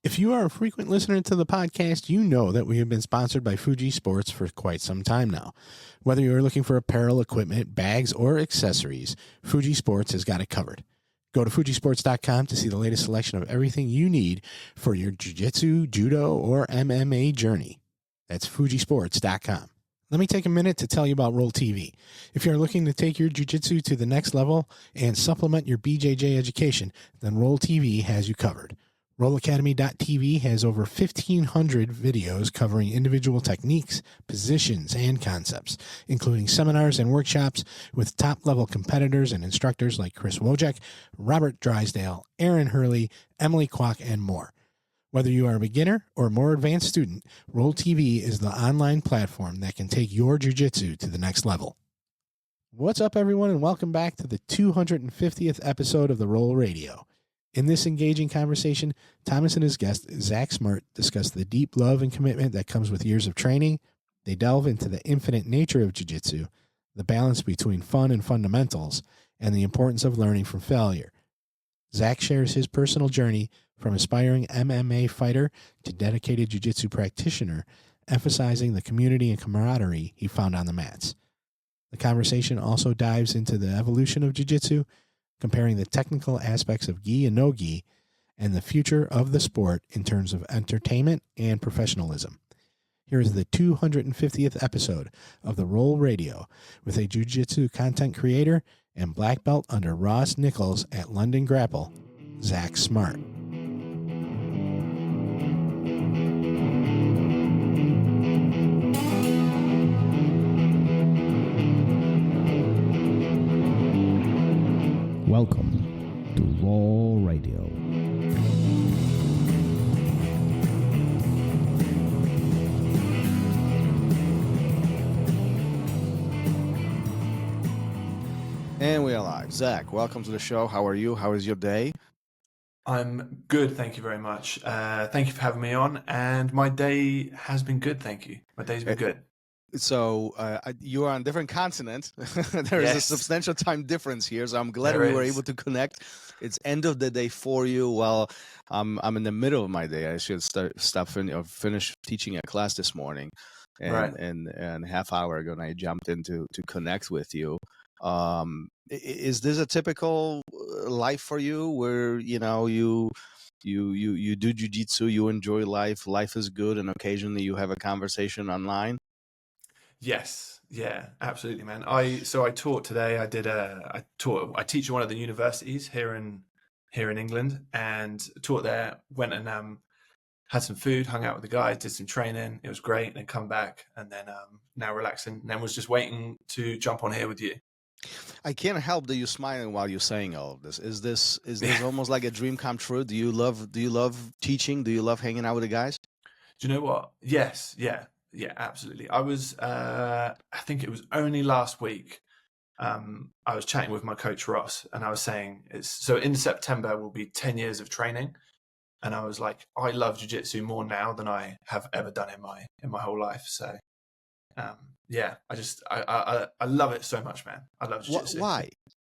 If you are a frequent listener to the podcast, you know that we have been sponsored by Fuji Sports for quite some time now. Whether you're looking for apparel, equipment, bags, or accessories, Fuji Sports has got it covered. Go to fujisports.com to see the latest selection of everything you need for your jiu-jitsu, judo, or MMA journey. That's fujisports.com. Let me take a minute to tell you about RŌL TV. If you're looking to take your jiu-jitsu to the next level and supplement your BJJ education, then RŌL TV has you covered. RŌLAcademy.tv has over 1,500 videos covering individual techniques, positions, and concepts, including seminars and workshops with top-level competitors and instructors like Chris Wojcik, Robert Drysdale, Aaron Hurley, Emily Kwok, and more. Whether you are a beginner or more advanced student, RŌL TV is the online platform that can take your jiu-jitsu to the next level. What's up, everyone, and welcome back to the 250th episode of the RŌL Radio. In this engaging conversation, Thomas and his guest, Zach Smart, discuss the deep love and commitment that comes with years of training. They delve into the infinite nature of jiu-jitsu, the balance between fun and fundamentals, and the importance of learning from failure. Zach shares his personal journey from aspiring MMA fighter to dedicated jiu-jitsu practitioner, emphasizing the community and camaraderie he found on the mats. The conversation also dives into the evolution of jiu-jitsu, comparing the technical aspects of gi and no-gi, and the future of the sport in terms of entertainment and professionalism. Here is the 250th episode of the RŌL Radio with a jiu-jitsu content creator and black belt under Ross Nicholls at London Grapple, Zach Smart. Welcome to RŌL Radio. And we are live. Zach, welcome to the show. How are you? How is your day? I'm good, thank you very much. Thank you for having me on. And my day has been good, thank you. My day's been good. So you are on a different continent. There is a substantial time difference here, so I'm glad we were able to connect. It's end of the day for you. Well, I'm in the middle of my day. I should finish teaching a class this morning, and half hour ago, and I jumped in to connect with you. Is this a typical life for you, where you do jiu-jitsu, you enjoy life is good, and occasionally you have a conversation online? Yes, yeah, absolutely, man. I taught today. I teach at one of the universities here in England, and taught there. Went and had some food, hung out with the guys, did some training. It was great. And then come back, and then now relaxing. And then was just waiting to jump on here with you. I can't help that you're smiling while you're saying all of this. Is this almost like a dream come true? Do you love teaching? Do you love hanging out with the guys? Do you know what? Yes, yeah, absolutely. I was, I think it was only last week, I was chatting with my coach Ross, and I was saying, so in September will be 10 years of training. And I was like, I love jiu-jitsu more now than I have ever done in my whole life. So, yeah, I love it so much, man. I love jiu-jitsu.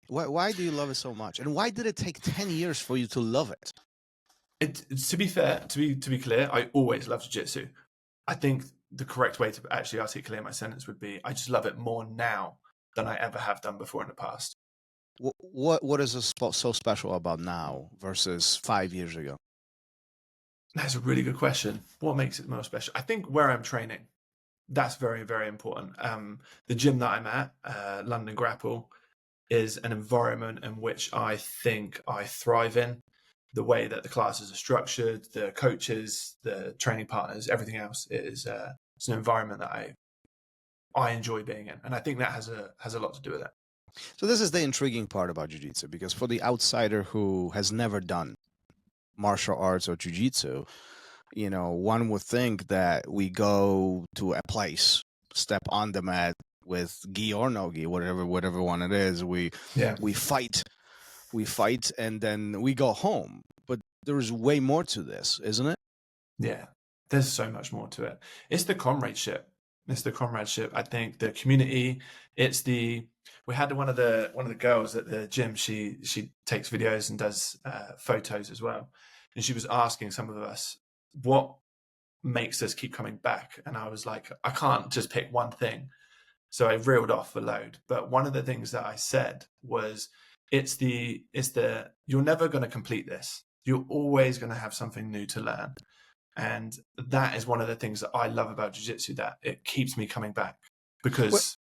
Why do you love it so much? And why did it take 10 years for you to love it? To be fair, to be clear, I always loved jiu-jitsu. I think the correct way to actually articulate my sentence would be, I just love it more now than I ever have done before in the past. What is so special about now versus 5 years ago? That's a really good question. What makes it more special? I think where I'm training, that's very, very important. The gym that I'm at, London Grapple, is an environment in which I think I thrive in. The way that the classes are structured, the coaches, the training partners, everything else is it's an environment that I enjoy being in, and I think that has a lot to do with it. So this is the intriguing part about jiu-jitsu, because for the outsider who has never done martial arts or jiu-jitsu, one would think that we go to a place, step on the mat with gi or no gi, whatever one it is, we fight. And then we go home. But there's way more to this, isn't it? Yeah, there's so much more to it. It's the comradeship. I think the community. We had one of the girls at the gym. She takes videos and does photos as well. And she was asking some of us what makes us keep coming back? And I was like, I can't just pick one thing. So I reeled off a load. But one of the things that I said was, it's the you're never going to complete this. You're always going to have something new to learn. And that is one of the things that I love about jiu-jitsu, that it keeps me coming back. Because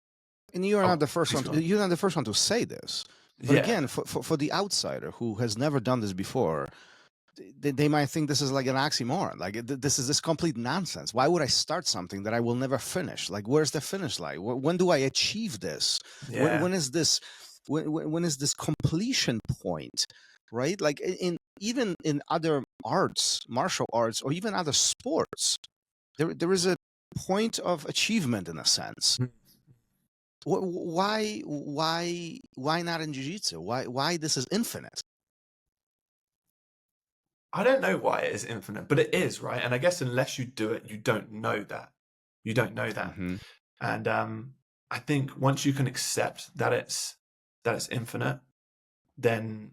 and you're not the first one. You're not the first one to say this. But again, for the outsider who has never done this before, they might think this is like an oxymoron. Like, this is this complete nonsense. Why would I start something that I will never finish? Like, where's the finish line? When do I achieve this? When is this? When is this completion point? Right? Like, even in other arts, martial arts, or even other sports, there is a point of achievement in a sense. Why not in jiu-jitsu? Why this is infinite? I don't know why it is infinite, but it is, right? And I guess unless you do it, you don't know that. You don't know that. Mm-hmm. And I think once you can accept that it's infinite, then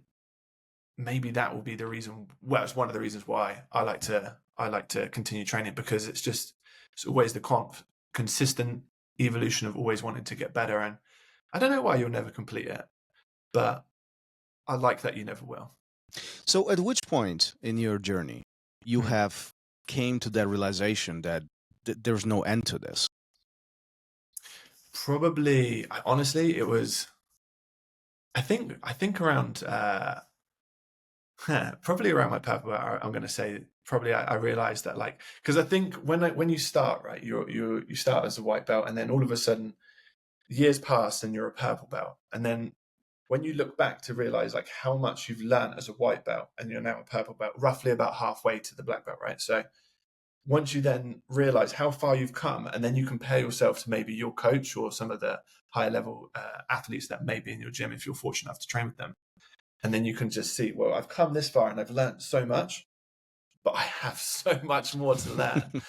maybe that will be the reason. Well, it's one of the reasons why I like to continue training, because it's always the consistent evolution of always wanting to get better. And I don't know why you'll never complete it, but I like that you never will. So at which point in your journey you have came to that realization that there's no end to this? Probably, honestly, it was, I think around, probably around my purple belt. I'm going to say probably I realized that, like, because I think when you start, right, you start as a white belt, and then all of a sudden years pass and you're a purple belt. And then when you look back to realize like how much you've learned as a white belt, and you're now a purple belt, roughly about halfway to the black belt, right? So once you then realize how far you've come, and then you compare yourself to maybe your coach or some of the higher level athletes that may be in your gym, if you're fortunate enough to train with them. And then you can just see, well, I've come this far and I've learned so much, but I have so much more to learn.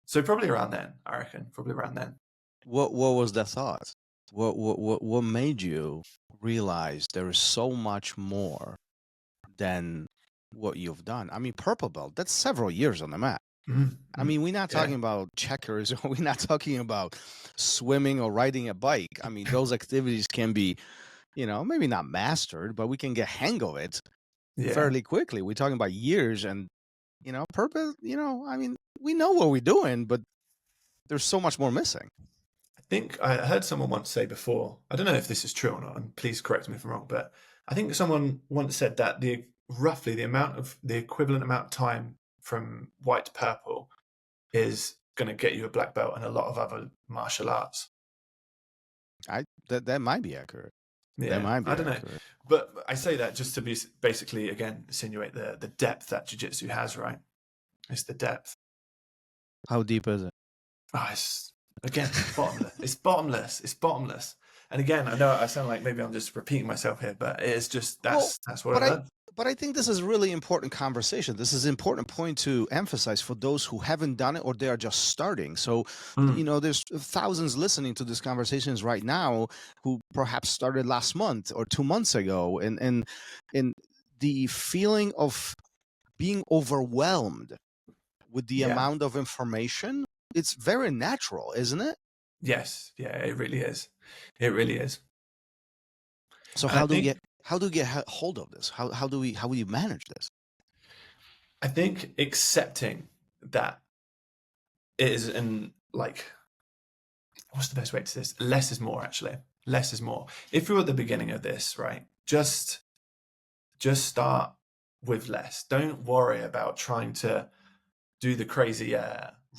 So probably around then, I reckon, probably around then. What was the thought? What made you realize there is so much more than what you've done? I mean, purple belt, that's several years on the mat. Mm-hmm. I mean, we're not talking about checkers, or we're not talking about swimming or riding a bike. I mean, those activities can be, maybe not mastered, but we can get hang of it fairly quickly. We're talking about years, and, purpose, I mean, we know what we're doing, but there's so much more missing. I think I heard someone once say before, I don't know if this is true or not, and please correct me if I'm wrong, but I think someone once said that roughly the equivalent amount of time from white to purple is going to get you a black belt and a lot of other martial arts. That might be accurate. Yeah, that might be I don't accurate. know, but I say that just to be basically, again, insinuate the depth that jiu-jitsu has, right? It's the depth. How deep is it? Oh, again, bottomless. It's bottomless. And again, I know I sound like maybe I'm just repeating myself here, but it's just that's what I learned. But I think this is really important conversation. This is an important point to emphasize for those who haven't done it or they are just starting. So, there's thousands listening to these conversations right now who perhaps started last month or 2 months ago. And the feeling of being overwhelmed with the amount of information, it's very natural, isn't it? Yes. Yeah, it really is. It really is. So how do we get hold of this? How do we manage this? I think accepting that it is what's the best way to say this? Less is more, actually. Less is more. If you're at the beginning of this, right, just start with less. Don't worry about trying to do the crazy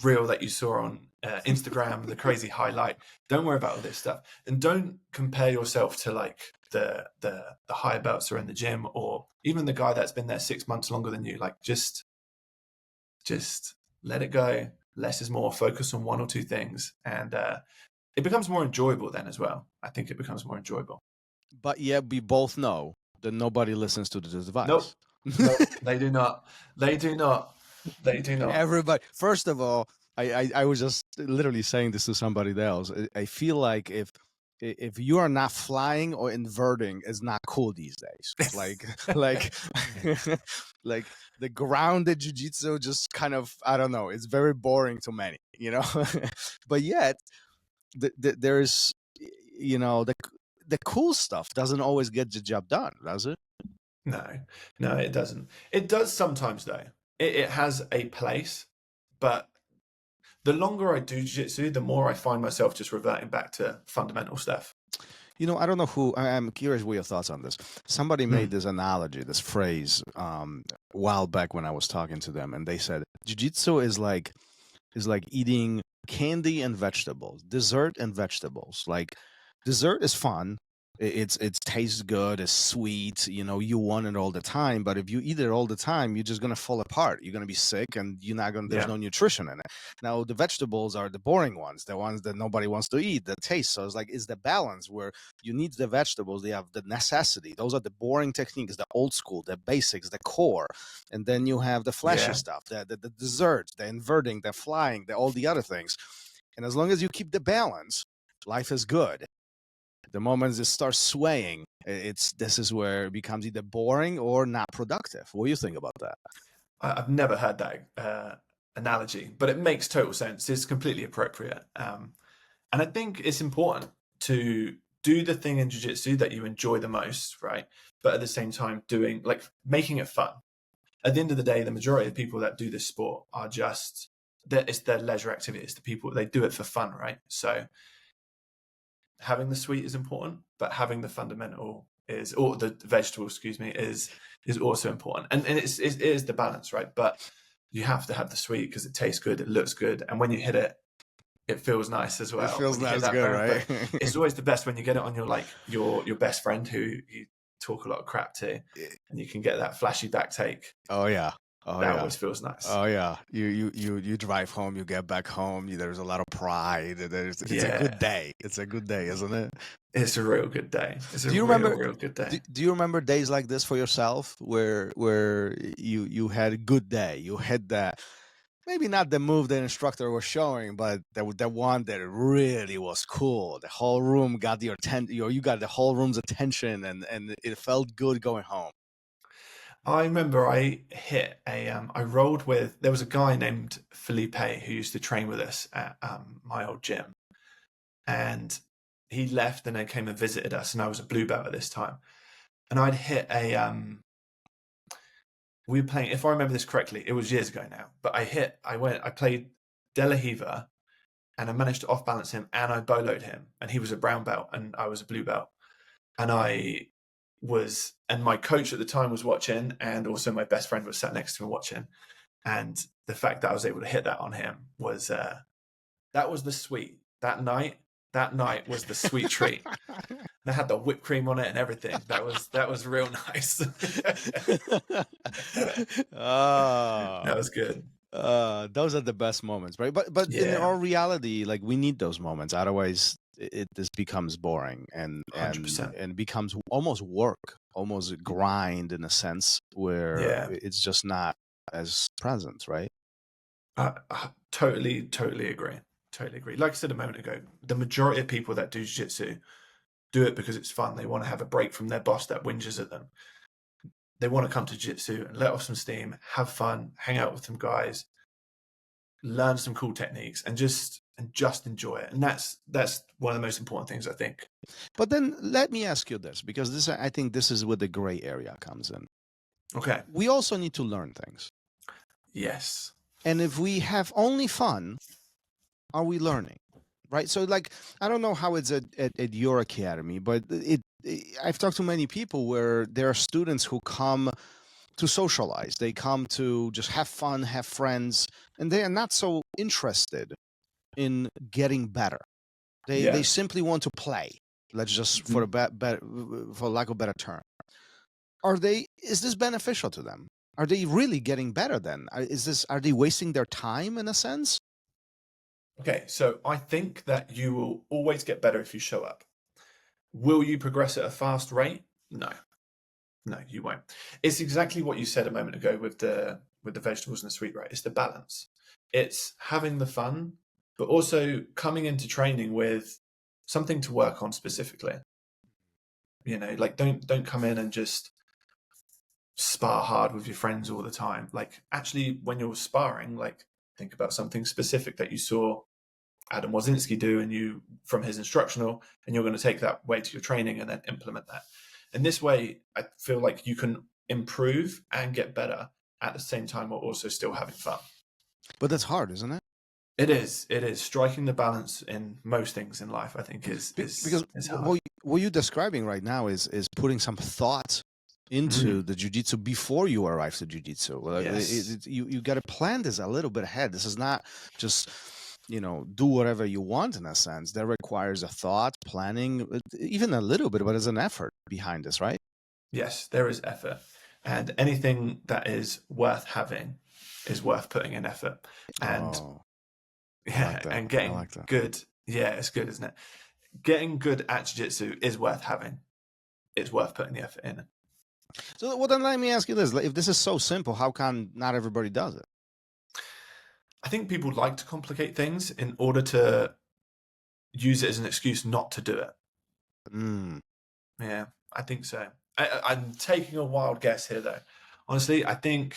reel that you saw on Instagram, the crazy highlight. Don't worry about all this stuff, and don't compare yourself to like the higher belts are in the gym, or even the guy that's been there 6 months longer than you. Like just let it go. Less is more. Focus on one or two things, and it becomes more enjoyable then as well. I think it becomes more enjoyable. But yeah, we both know that nobody listens to this advice. Nope, they do not. They do not. Everybody. First of all, I was just literally saying this to somebody else. I feel like if if you are not flying or inverting, is not cool these days. Like like the grounded jiu-jitsu just kind of, I don't know, it's very boring to many, but yet there's, the cool stuff doesn't always get the job done, does it? No, it doesn't. It does sometimes though. It has a place, but the longer I do jiu-jitsu, the more I find myself just reverting back to fundamental stuff. I don't know who, I'm curious what your thoughts on this. Somebody made this analogy, this phrase, a while back when I was talking to them, and they said, jiu-jitsu is like eating candy and vegetables, dessert and vegetables. Like, dessert is fun. It tastes good, it's sweet, you want it all the time, but if you eat it all the time, you're just gonna fall apart. You're gonna be sick, and you're not gonna. There's no nutrition in it. Now the vegetables are the boring ones, the ones that nobody wants to eat, the taste. So it's the balance where you need the vegetables, they have the necessity. Those are the boring techniques, the old school, the basics, the core, and then you have the flashy stuff, the desserts, the inverting, the flying, all the other things. And as long as you keep the balance, life is good. The moment it starts swaying, this is where it becomes either boring or not productive. What do you think about that? I've never heard that analogy, but it makes total sense. It's completely appropriate. And I think it's important to do the thing in jiu-jitsu that you enjoy the most, right? But at the same time making it fun. At the end of the day, the majority of people that do this sport are it's their leisure activity. It's the people, they do it for fun, right? So having the sweet is important, but having the fundamental or the vegetable, is also important. And it is the balance, right? But you have to have the sweet because it tastes good, it looks good, and when you hit it, it feels nice as well. It feels nice, good, right? It's always the best when you get it on your best friend who you talk a lot of crap to, and you can get that flashy back take. Oh yeah. That always feels nice. Oh yeah, you drive home, you get back home. There's a lot of pride. It's a good day. It's a good day, isn't it? It's a real good day. Do you remember? Real good day. Do you remember days like this for yourself, where you had a good day? You had that, maybe not the move the instructor was showing, but the one that really was cool. The whole room got your attention. You got the whole room's attention, and it felt good going home. I remember I hit I rolled with, there was a guy named Felipe who used to train with us at my old gym, and he left and then came and visited us, and I was a blue belt at this time, and I'd hit we were playing, if I remember this correctly, it was years ago now, but I played De La Hiva, and I managed to off balance him, and I boloed him, and he was a brown belt and I was a blue belt, and my coach at the time was watching, and also my best friend was sat next to me watching. And the fact that I was able to hit that on him was that was the sweet. That night was the sweet treat. They had the whipped cream on it and everything. That was real nice. Oh, that was good. Those are the best moments, right? But in all reality, we need those moments. Otherwise, this becomes boring and becomes almost work, almost grind in a sense, where it's just not as present, right? I totally agree. Totally agree. Like I said a moment ago, the majority of people that do jiu-jitsu do it because it's fun. They want to have a break from their boss that whinges at them. They want to come to jiu-jitsu and let off some steam, have fun, hang out with some guys, learn some cool techniques, and just enjoy it. And that's one of the most important things, I think. But then let me ask you this, because I think this is where the gray area comes in. Okay. We also need to learn things. Yes. And if we have only fun, are we learning? Right? So I don't know how it's at your academy, but I've talked to many people where there are students who come to socialize. They come to just have fun, have friends, and they are not so interested in getting better. They simply want to play. Let's just, for lack of a better term. Is this beneficial to them? Are they really getting better then? Are they wasting their time in a sense? Okay, so I think that you will always get better if you show up. Will you progress at a fast rate? No, you won't. It's exactly what you said a moment ago with the vegetables and the sweet, right? It's the balance. It's having the fun, but also coming into training with something to work on specifically. You know, like don't come in and just spar hard with your friends all the time. Like, actually, when you're sparring, like, think about something specific that you saw Adam Wozinski do and you from his instructional, and you're going to take that way to your training and then implement that. And this way, I feel like you can improve and get better at the same time while also still having fun. But that's hard, isn't it? It is. Striking the balance in most things in life, I think, is hard. What you're describing right now is putting some thought into the jiu-jitsu before you arrive to jiu-jitsu. Yes. You got to plan this a little bit ahead. This is not just, do whatever you want in a sense. That requires a thought, planning, even a little bit, but there's an effort behind this, right? Yes, there is effort. And anything that is worth having is worth putting in effort. And and getting good. Yeah, it's good, isn't it? Getting good at jiu-jitsu is worth having. It's worth putting the effort in. So, well, then let me ask you this. If this is so simple, how come not everybody does it? I think people like to complicate things in order to use it as an excuse not to do it. Yeah, I think so. I'm taking a wild guess here, though. Honestly, I think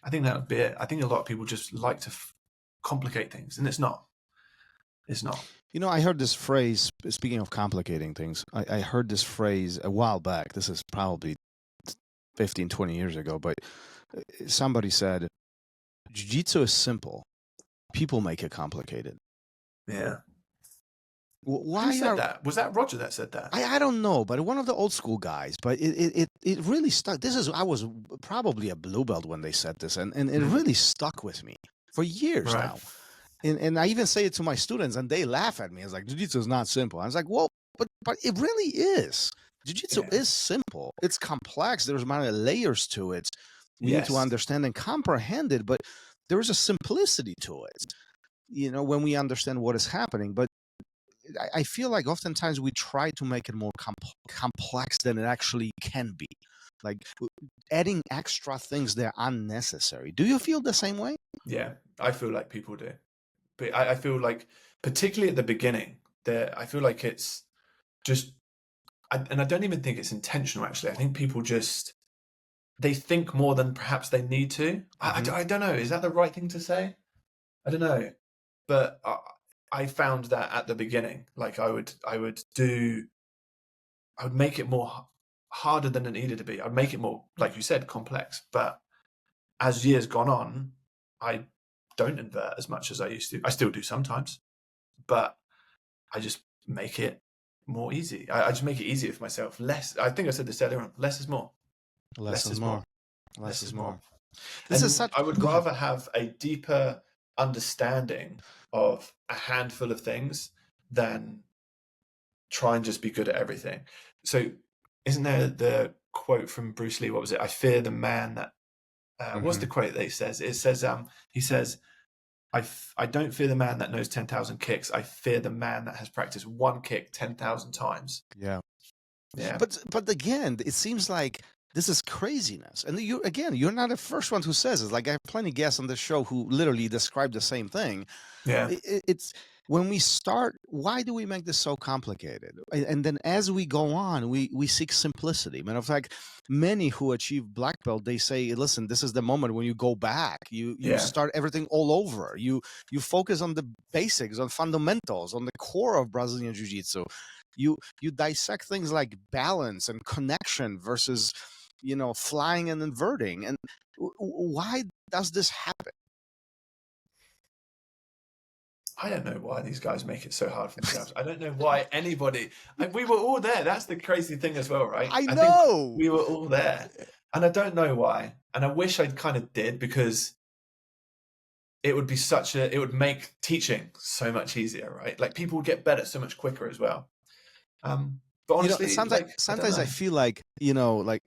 that would be it. I think a lot of people just like to complicate things, and it's not. It's not. I heard this phrase, speaking of complicating things, I heard this phrase a while back. This is probably 15, 20 years ago, but somebody said, jiu-jitsu is simple. People make it complicated. Yeah. Why Who said that? Was that Roger that said that? I don't know, but one of the old school guys. But it really stuck. I was probably a blue belt when they said this, and it really stuck with me for years now. And I even say it to my students, and they laugh at me. It's like, jiu-jitsu is not simple. I was like, well, but it really is. Jiu-jitsu is simple. It's complex. There's many layers to it. We need to understand and comprehend it, but there is a simplicity to it, when we understand what is happening. But I feel like oftentimes we try to make it more complex than it actually can be. Like adding extra things that are unnecessary. Do you feel the same way? Yeah, I feel like people do. But I feel like, particularly at the beginning, I feel like it's just, and I don't even think it's intentional, actually. I think people just, they think more than perhaps they need to. I don't know. Is that the right thing to say? I don't know. But I found that at the beginning, like I would make it more harder than it needed to be. I'd make it more, like you said, complex. But as years gone on, I don't invert as much as I used to. I still do sometimes, but I just make it more easy. I just make it easier for myself. Less. I think I said this earlier on. Less is more. Less is more. Less is more. I would rather have a deeper understanding of a handful of things than try and just be good at everything. So isn't there the quote from Bruce Lee? What was it? I fear the man that, what's the quote that he says? It says, he says, I don't fear the man that knows 10,000 kicks. I fear the man that has practiced one kick 10,000 times. Yeah. Yeah. But again, it seems like this is craziness. And you're not the first one who says it. Like I have plenty of guests on this show who literally describe the same thing. Yeah. It's when we start, why do we make this so complicated? And then as we go on, we seek simplicity. Matter of fact, many who achieve black belt, they say, listen, this is the moment when you go back. You start everything all over. You focus on the basics, on fundamentals, on the core of Brazilian Jiu-Jitsu. You dissect things like balance and connection versus, flying and inverting. And why does this happen? I don't know why these guys make it so hard for themselves. I don't know why anybody. We were all there. That's the crazy thing as well, right? I know. Think we were all there. And I don't know why. And I wish I kind of did, because it would be it would make teaching so much easier, right? Like people would get better so much quicker as well. But honestly, sometimes I feel like, like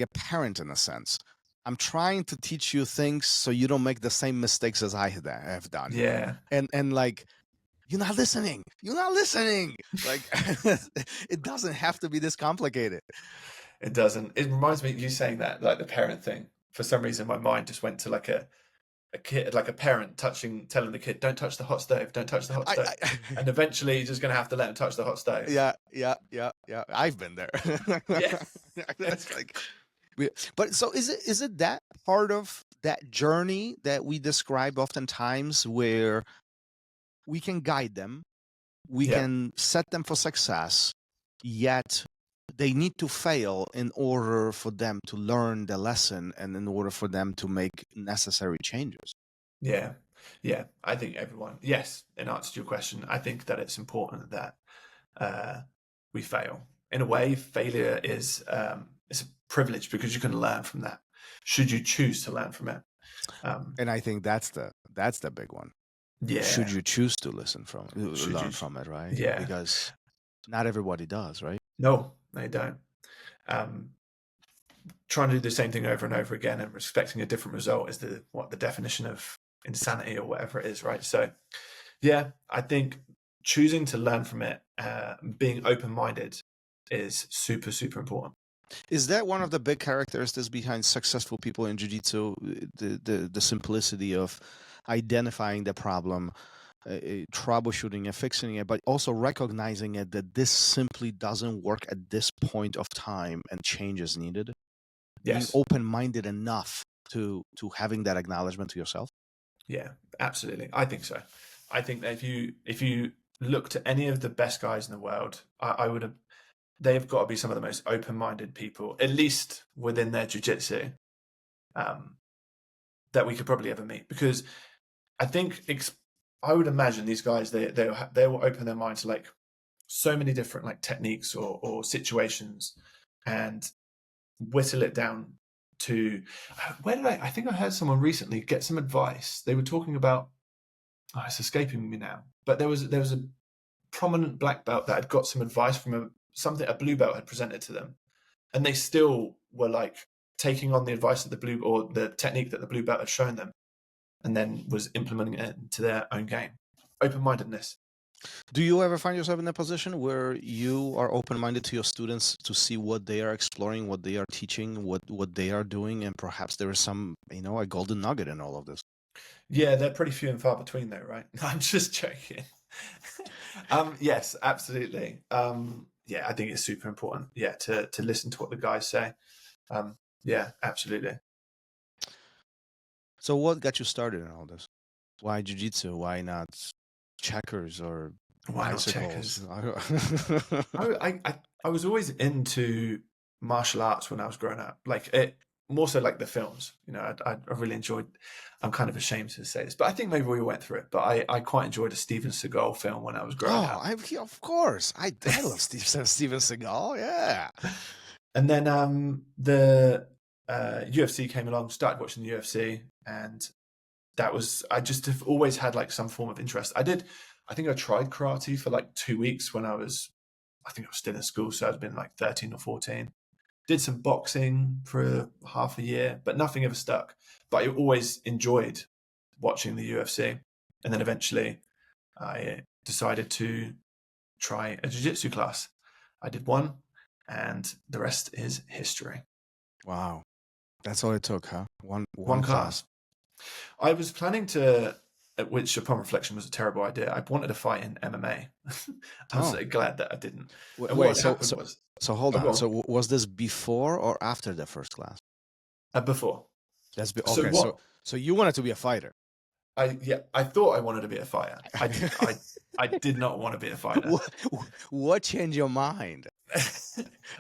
a parent in a sense. I'm trying to teach you things so you don't make the same mistakes as I have done. Yeah. And like, you're not listening. You're not listening. Like, it doesn't have to be this complicated. It doesn't. It reminds me of you saying that, like the parent thing. For some reason, my mind just went to like a a kid, like a parent telling the kid, don't touch the hot stove, don't touch the hot stove. And eventually you're just going to have to let him touch the hot stove. Yeah. I've been there. Yeah. That's like, but so is it that part of that journey that we describe oftentimes where we can guide them, we can set them for success, yet they need to fail in order for them to learn the lesson and in order for them to make necessary changes? Yeah. I think everyone, yes, in answer to your question, I think that it's important that we fail. In a way, failure is it's a privilege because you can learn from that, should you choose to learn from it. And I think that's the big one. Yeah. Should you choose to learn from it, right? Yeah. Because not everybody does, right? No, they don't. Trying to do the same thing over and over again and expecting a different result is the definition of insanity or whatever it is, right? So, yeah, I think choosing to learn from it, being open-minded, is super, super important. Is that one of the big characteristics behind successful people in Jiu-Jitsu? The simplicity of identifying the problem, troubleshooting and fixing it, but also recognizing it that this simply doesn't work at this point of time and change is needed. Yes. Being open-minded enough to having that acknowledgement to yourself. Yeah, absolutely. I think so. I think that if you look to any of the best guys in the world, they've got to be some of the most open-minded people, at least within their jiu-jitsu, that we could probably ever meet. Because I think I would imagine these guys, they will open their mind to like so many different like techniques or situations and whittle it down to I think I heard someone recently get some advice. They were talking about, it's escaping me now, but there was a prominent black belt that had got some advice from a blue belt had presented to them, and they still were like taking on the advice of the technique that the blue belt had shown them, and then was implementing it into their own game. Open-mindedness. Do you ever find yourself in a position where you are open-minded to your students to see what they are exploring, what they are teaching, what they are doing, and perhaps there is some, a golden nugget in all of this? Yeah, they're pretty few and far between though, right? I'm just joking. Yes, absolutely. Yeah, I think it's super important. Yeah, to listen to what the guys say. Yeah, absolutely. So what got you started in all this? Why jiu-jitsu? Why not checkers or bicycles? I was always into martial arts when I was growing up. More so like the films. I really enjoyed. I'm kind of ashamed to say this, but I think maybe we went through it. But I quite enjoyed a Steven Seagal film when I was growing up. Of course, I love Steven Seagal. Yeah. And then the UFC came along. Started watching the UFC, and I just have always had like some form of interest. I think I tried karate for like 2 weeks when I think I was still in school, so I'd been like 13 or 14. Did some boxing for half a year, but nothing ever stuck. But I always enjoyed watching the UFC. And then eventually I decided to try a jiu-jitsu class. I did one, and the rest is history. Wow. That's all it took, huh? One class. I was planning to, which upon reflection was a terrible idea. I wanted to fight in MMA. I'm so glad that I didn't. Wait, so hold on. So was this before or after the first class? Before. Okay. So you wanted to be a fighter. I thought I wanted to be a fighter. I did not want to be a fighter. What changed your mind?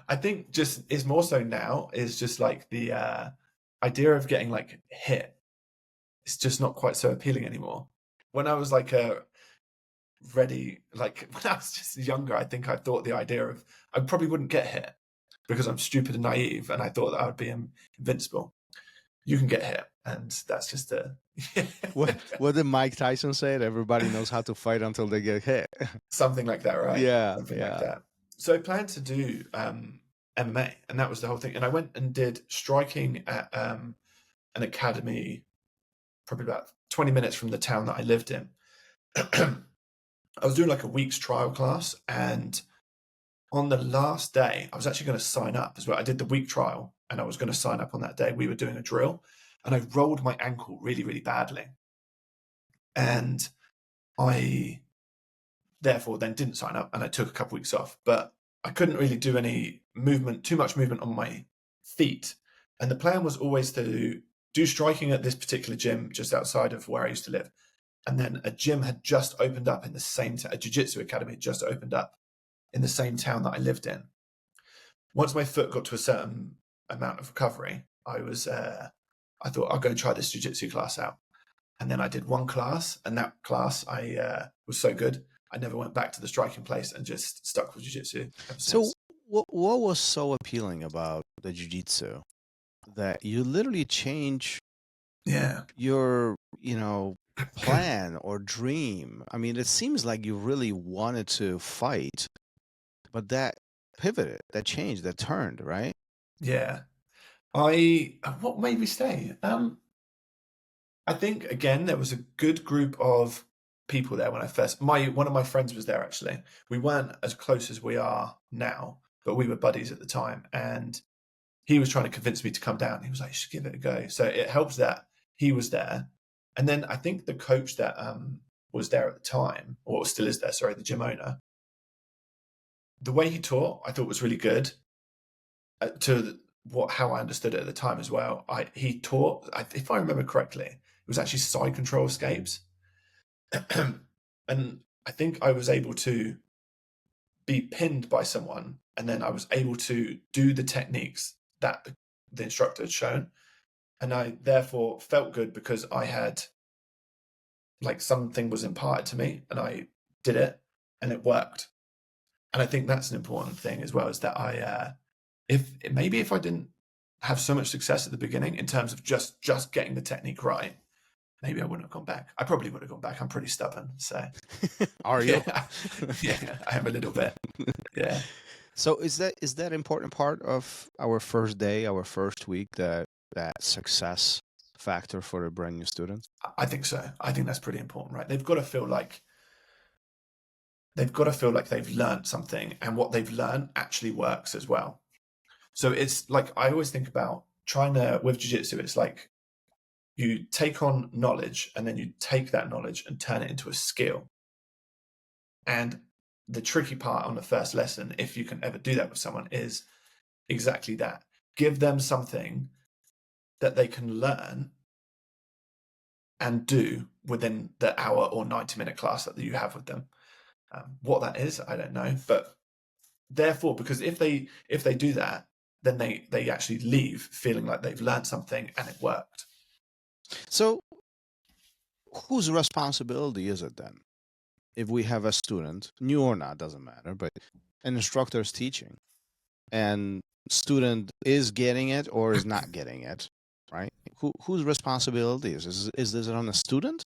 I think just is more so now is just like the idea of getting like hit. It's just not quite so appealing anymore. When I was like ready, like when I was just younger, I think I thought the idea of I probably wouldn't get hit because I'm stupid and naive, and I thought that I would be invincible. You can get hit, and that's just what did Mike Tyson say? Everybody knows how to fight until they get hit. Something like that, right? Yeah, something like that. So I planned to do MMA, and that was the whole thing. And I went and did striking at an academy, probably about 20 minutes from the town that I lived in. I was doing like a week's trial class, and on the last day, I was actually going to sign up as well. I did the week trial, and I was going to sign up on that day. We were doing a drill, and I rolled my ankle really, really badly. And I therefore then didn't sign up, and I took a couple weeks off, but I couldn't really do any movement, too much movement on my feet. And the plan was always to do striking at this particular gym just outside of where I used to live. And then a gym had just opened up in the same town, a jiu-jitsu academy had just opened up in the same town that I lived in. Once my foot got to a certain amount of recovery, I thought I'll go and try this jiu-jitsu class out. And then I did one class, and that class I was so good, I never went back to the striking place and just stuck with jiu-jitsu ever since. So what was so appealing about the jiu-jitsu that you literally change your, plan or dream? I mean, it seems like you really wanted to fight, but that pivoted, that changed, that turned, right? Yeah. What made me stay? I think, again, there was a good group of people there when I first, one of my friends was there, actually. We weren't as close as we are now, but we were buddies at the time. And he was trying to convince me to come down. He was like, you should give it a go. So it helps that he was there. And then I think the coach that was there at the time, or still is there, sorry, the gym owner, the way he taught, I thought was really good how I understood it at the time as well. He taught, if I remember correctly, it was actually side control escapes. And I think I was able to be pinned by someone, and then I was able to do the techniques that the instructor had shown. And I therefore felt good because I had, like, something was imparted to me and I did it and it worked. And I think that's an important thing as well, is that if I didn't have so much success at the beginning in terms of just getting the technique right, maybe I wouldn't have gone back. I probably would have gone back. I'm pretty stubborn. So are you? Yeah, I am a little bit. Yeah. So is that important part of our first day, our first week, that success factor for a brand new student? I think so. I think that's pretty important, right? They've got to feel like they've learned something, and what they've learned actually works as well. So it's like, I always think about with jiu-jitsu, it's like you take on knowledge and then you take that knowledge and turn it into a skill. And the tricky part on the first lesson, if you can ever do that with someone, is exactly that. Give them something that they can learn and do within the hour or 90-minute class that you have with them. What that is, I don't know. But therefore, because if they do that, then they actually leave feeling like they've learned something and it worked. So whose responsibility is it then? If we have a student, new or not, doesn't matter, but an instructor is teaching, and student is getting it or is not getting it, right? Whose responsibility is this on the student?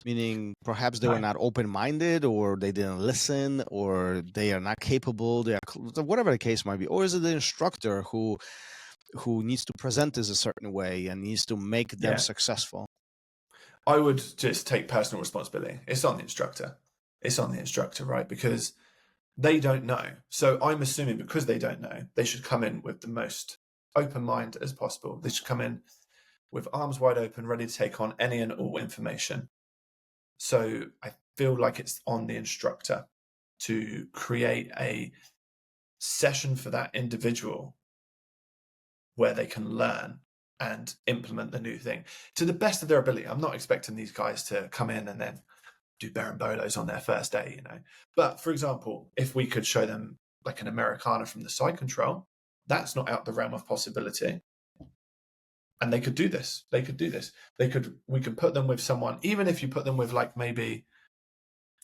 Meaning perhaps they were not open-minded, or they didn't listen, or they are not capable, whatever the case might be. Or is it the instructor who needs to present this a certain way and needs to make them successful? I would just take personal responsibility. It's on the instructor. It's on the instructor, right? Because they don't know. So I'm assuming because they don't know, they should come in with the most open mind as possible. They should come in with arms wide open, ready to take on any and all information. So I feel like it's on the instructor to create a session for that individual where they can learn and implement the new thing to the best of their ability. I'm not expecting these guys to come in and then do berimbolos on their first day, But for example, if we could show them like an Americana from the side control, that's not out the realm of possibility. And they could do this. We could put them with someone, even if you put them with like, maybe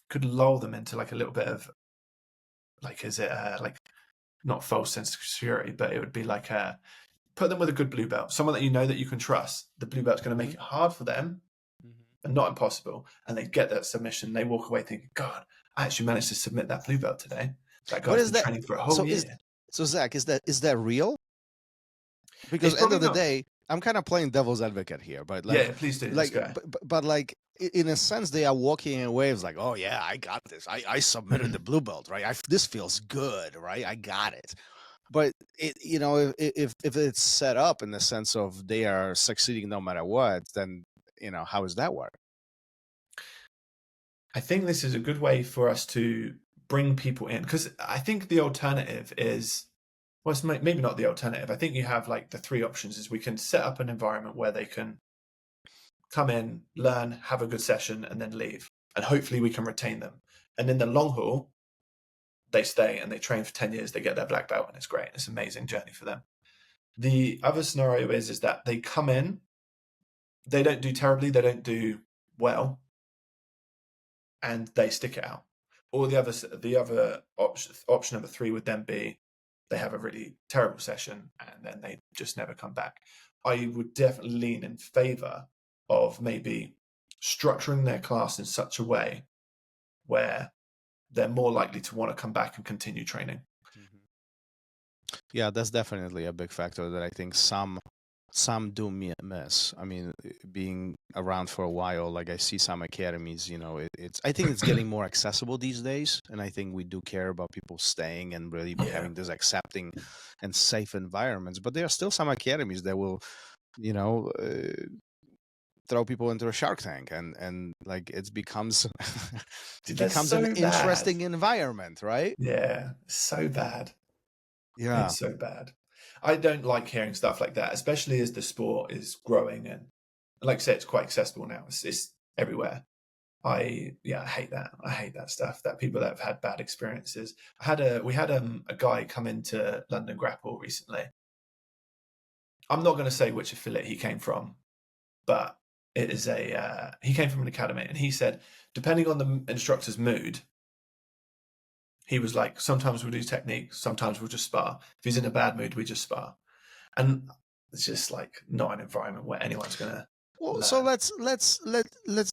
could lull them into like a little bit of like, is it like not false sense of security, but it would be like put them with a good blue belt, someone that that you can trust. The blue belt's going to make it hard for them, and not impossible. And they get that submission. They walk away thinking, God, I actually managed to submit that blue belt today. That guy's been training for a whole year. So Zach, is that real? Because at the end of the day, I'm kind of playing devil's advocate here, but like, please do. Like, but like, in a sense, they are walking away. It's like, oh yeah, I got this. I submitted the blue belt, right? This feels good, right? I got it. But if it's set up in the sense of they are succeeding no matter what, then how does that work? I think this is a good way for us to bring people in, because I think the alternative is, well, it's maybe not the alternative. I think you have like the three options: is we can set up an environment where they can come in, learn, have a good session, and then leave, and hopefully we can retain them. And in the long haul, they stay and they train for 10 years, they get their black belt, and it's great. It's an amazing journey for them. The other scenario is that they come in, they don't do terribly, they don't do well, and they stick it out. Or the other option number 3 would then be they have a really terrible session and then they just never come back. I would definitely lean in favor of maybe structuring their class in such a way where they're more likely to want to come back and continue training. Yeah, that's definitely a big factor that I think some do miss. I mean, being around for a while, like I see some academies, I think it's getting more accessible these days, and I think we do care about people staying and really having this accepting and safe environments. But there are still some academies that will, throw people into a shark tank, and like it becomes an interesting environment, right? Yeah, so bad. Yeah, it's so bad. I don't like hearing stuff like that, especially as the sport is growing, and like I said, it's quite accessible now. It's everywhere. I hate that. I hate that stuff. That people that have had bad experiences. We had a guy come into London Grapple recently. I'm not going to say which affiliate he came from, but it is he came from an academy, and he said, depending on the instructor's mood, he was like, sometimes we'll do technique, sometimes we'll just spar. If he's in a bad mood, we just spar. And it's just like not an environment where anyone's gonna. Well, so let's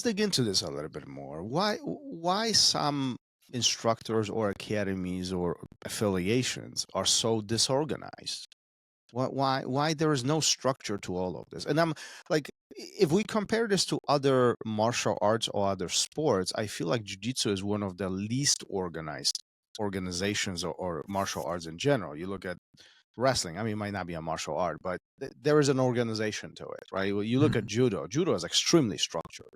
dig into this a little bit more. Why some instructors or academies or affiliations are so disorganized? Why there is no structure to all of this? And I'm like, if we compare this to other martial arts or other sports, I feel like Jiu-Jitsu is one of the least organized organizations or martial arts in general. You look at wrestling, I mean, it might not be a martial art, but there is an organization to it, right? Well, you look at judo is extremely structured.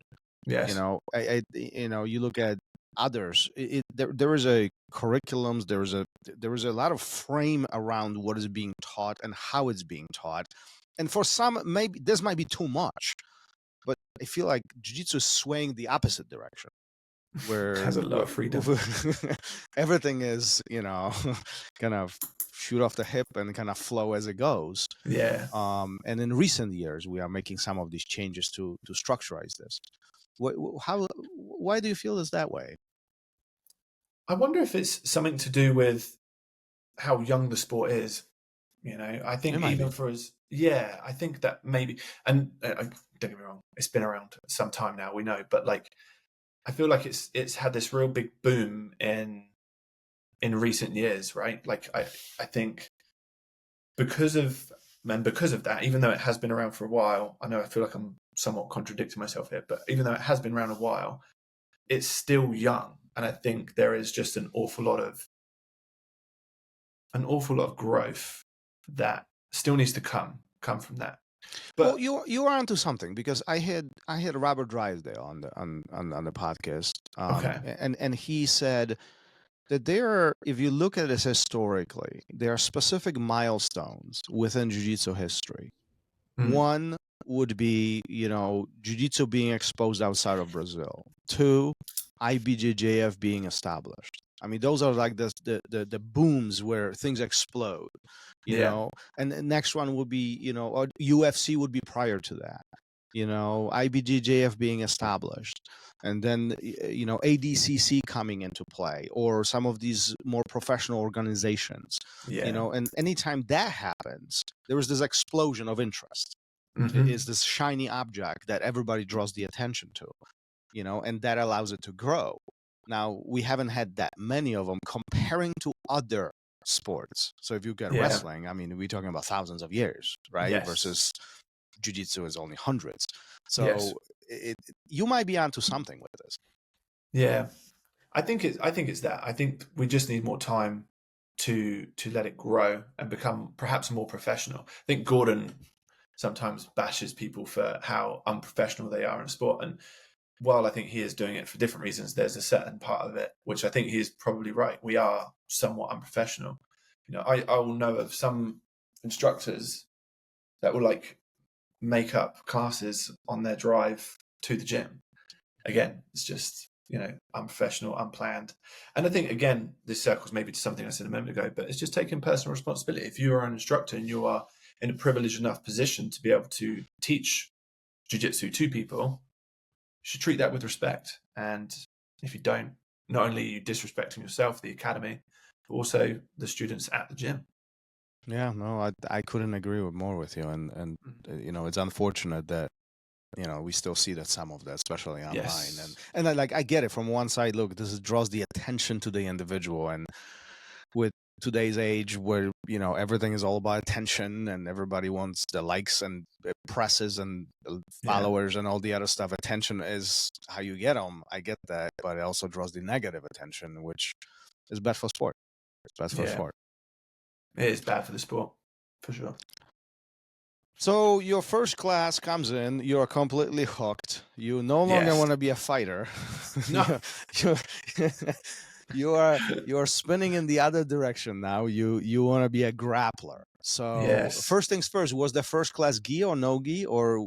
Yes. You look at others, there is a curriculums, there is a lot of frame around what is being taught and how it's being taught. And for some, maybe this might be too much, but I feel like Jiu-Jitsu is swaying the opposite direction, where it has a lot of freedom. Everything is, kind of shoot off the hip and kind of flow as it goes. Yeah. And in recent years, we are making some of these changes to structurize this. Why do you feel it's that way? I wonder if it's something to do with how young the sport is. I think even for us, I think that maybe, and don't get me wrong, it's been around some time now, we know, but like, I feel like it's had this real big boom in recent years, right? Like I think because of that, even though it has been around for a while, I know I feel like I'm somewhat contradicting myself here, but even though it has been around a while, it's still young, and I think there is just an awful lot of growth that still needs to come from that. But well, you are onto something, because I had Robert Drysdale on the podcast, okay, and he said that if you look at this historically, there are specific milestones within Jiu-Jitsu history. One would be, Jiu-Jitsu being exposed outside of Brazil. 2, IBJJF being established. I mean, those are like the booms where things explode, you know. And the next one would be, or UFC would be prior to that, IBJJF being established, and then ADCC coming into play, or some of these more professional organizations, and anytime that happens, there is this explosion of interest. It is this shiny object that everybody draws the attention to, and that allows it to grow. Now, we haven't had that many of them comparing to other sports. So if you get wrestling, I mean, we're talking about thousands of years, right? Yes. Versus Jiu-Jitsu is only hundreds. So you might be onto something with this. Yeah, I think it's that. I think we just need more time to let it grow and become perhaps more professional. I think Gordon sometimes bashes people for how unprofessional they are in sport, and while I think he is doing it for different reasons, there's a certain part of it which I think he is probably right. We are somewhat unprofessional. I will know of some instructors that will like make up classes on their drive to the gym. Again, it's just, unprofessional, unplanned. And I think, again, this circles maybe to something I said a moment ago, but it's just taking personal responsibility. If you are an instructor and you are in a privileged enough position to be able to teach jiu-jitsu to people, you should treat that with respect. And if you don't, not only are you disrespecting yourself, the academy, but also the students at the gym. Yeah, no, I couldn't agree more with you. And it's unfortunate that, we still see that some of that, especially online. Yes. And I get it from one side. Look, this draws the attention to the individual. And with today's age where, everything is all about attention and everybody wants the likes and presses and followers and all the other stuff, attention is how you get them. I get that. But it also draws the negative attention, which is bad for sport. It's bad for sport. It is bad for the sport, for sure. So your first class comes in, you're completely hooked. You no longer want to be a fighter. No. You're spinning in the other direction now. You want to be a grappler. So first things first, was the first class gi or no gi, or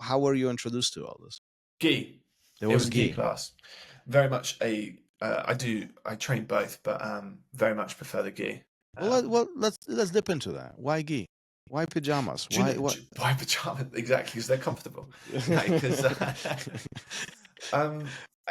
how were you introduced to all this? Gi. It was gi class. Very much I train both, but very much prefer the gi. Well, let's dip into that. Why gi? Why pajamas? Why pajamas? Exactly, because they're comfortable.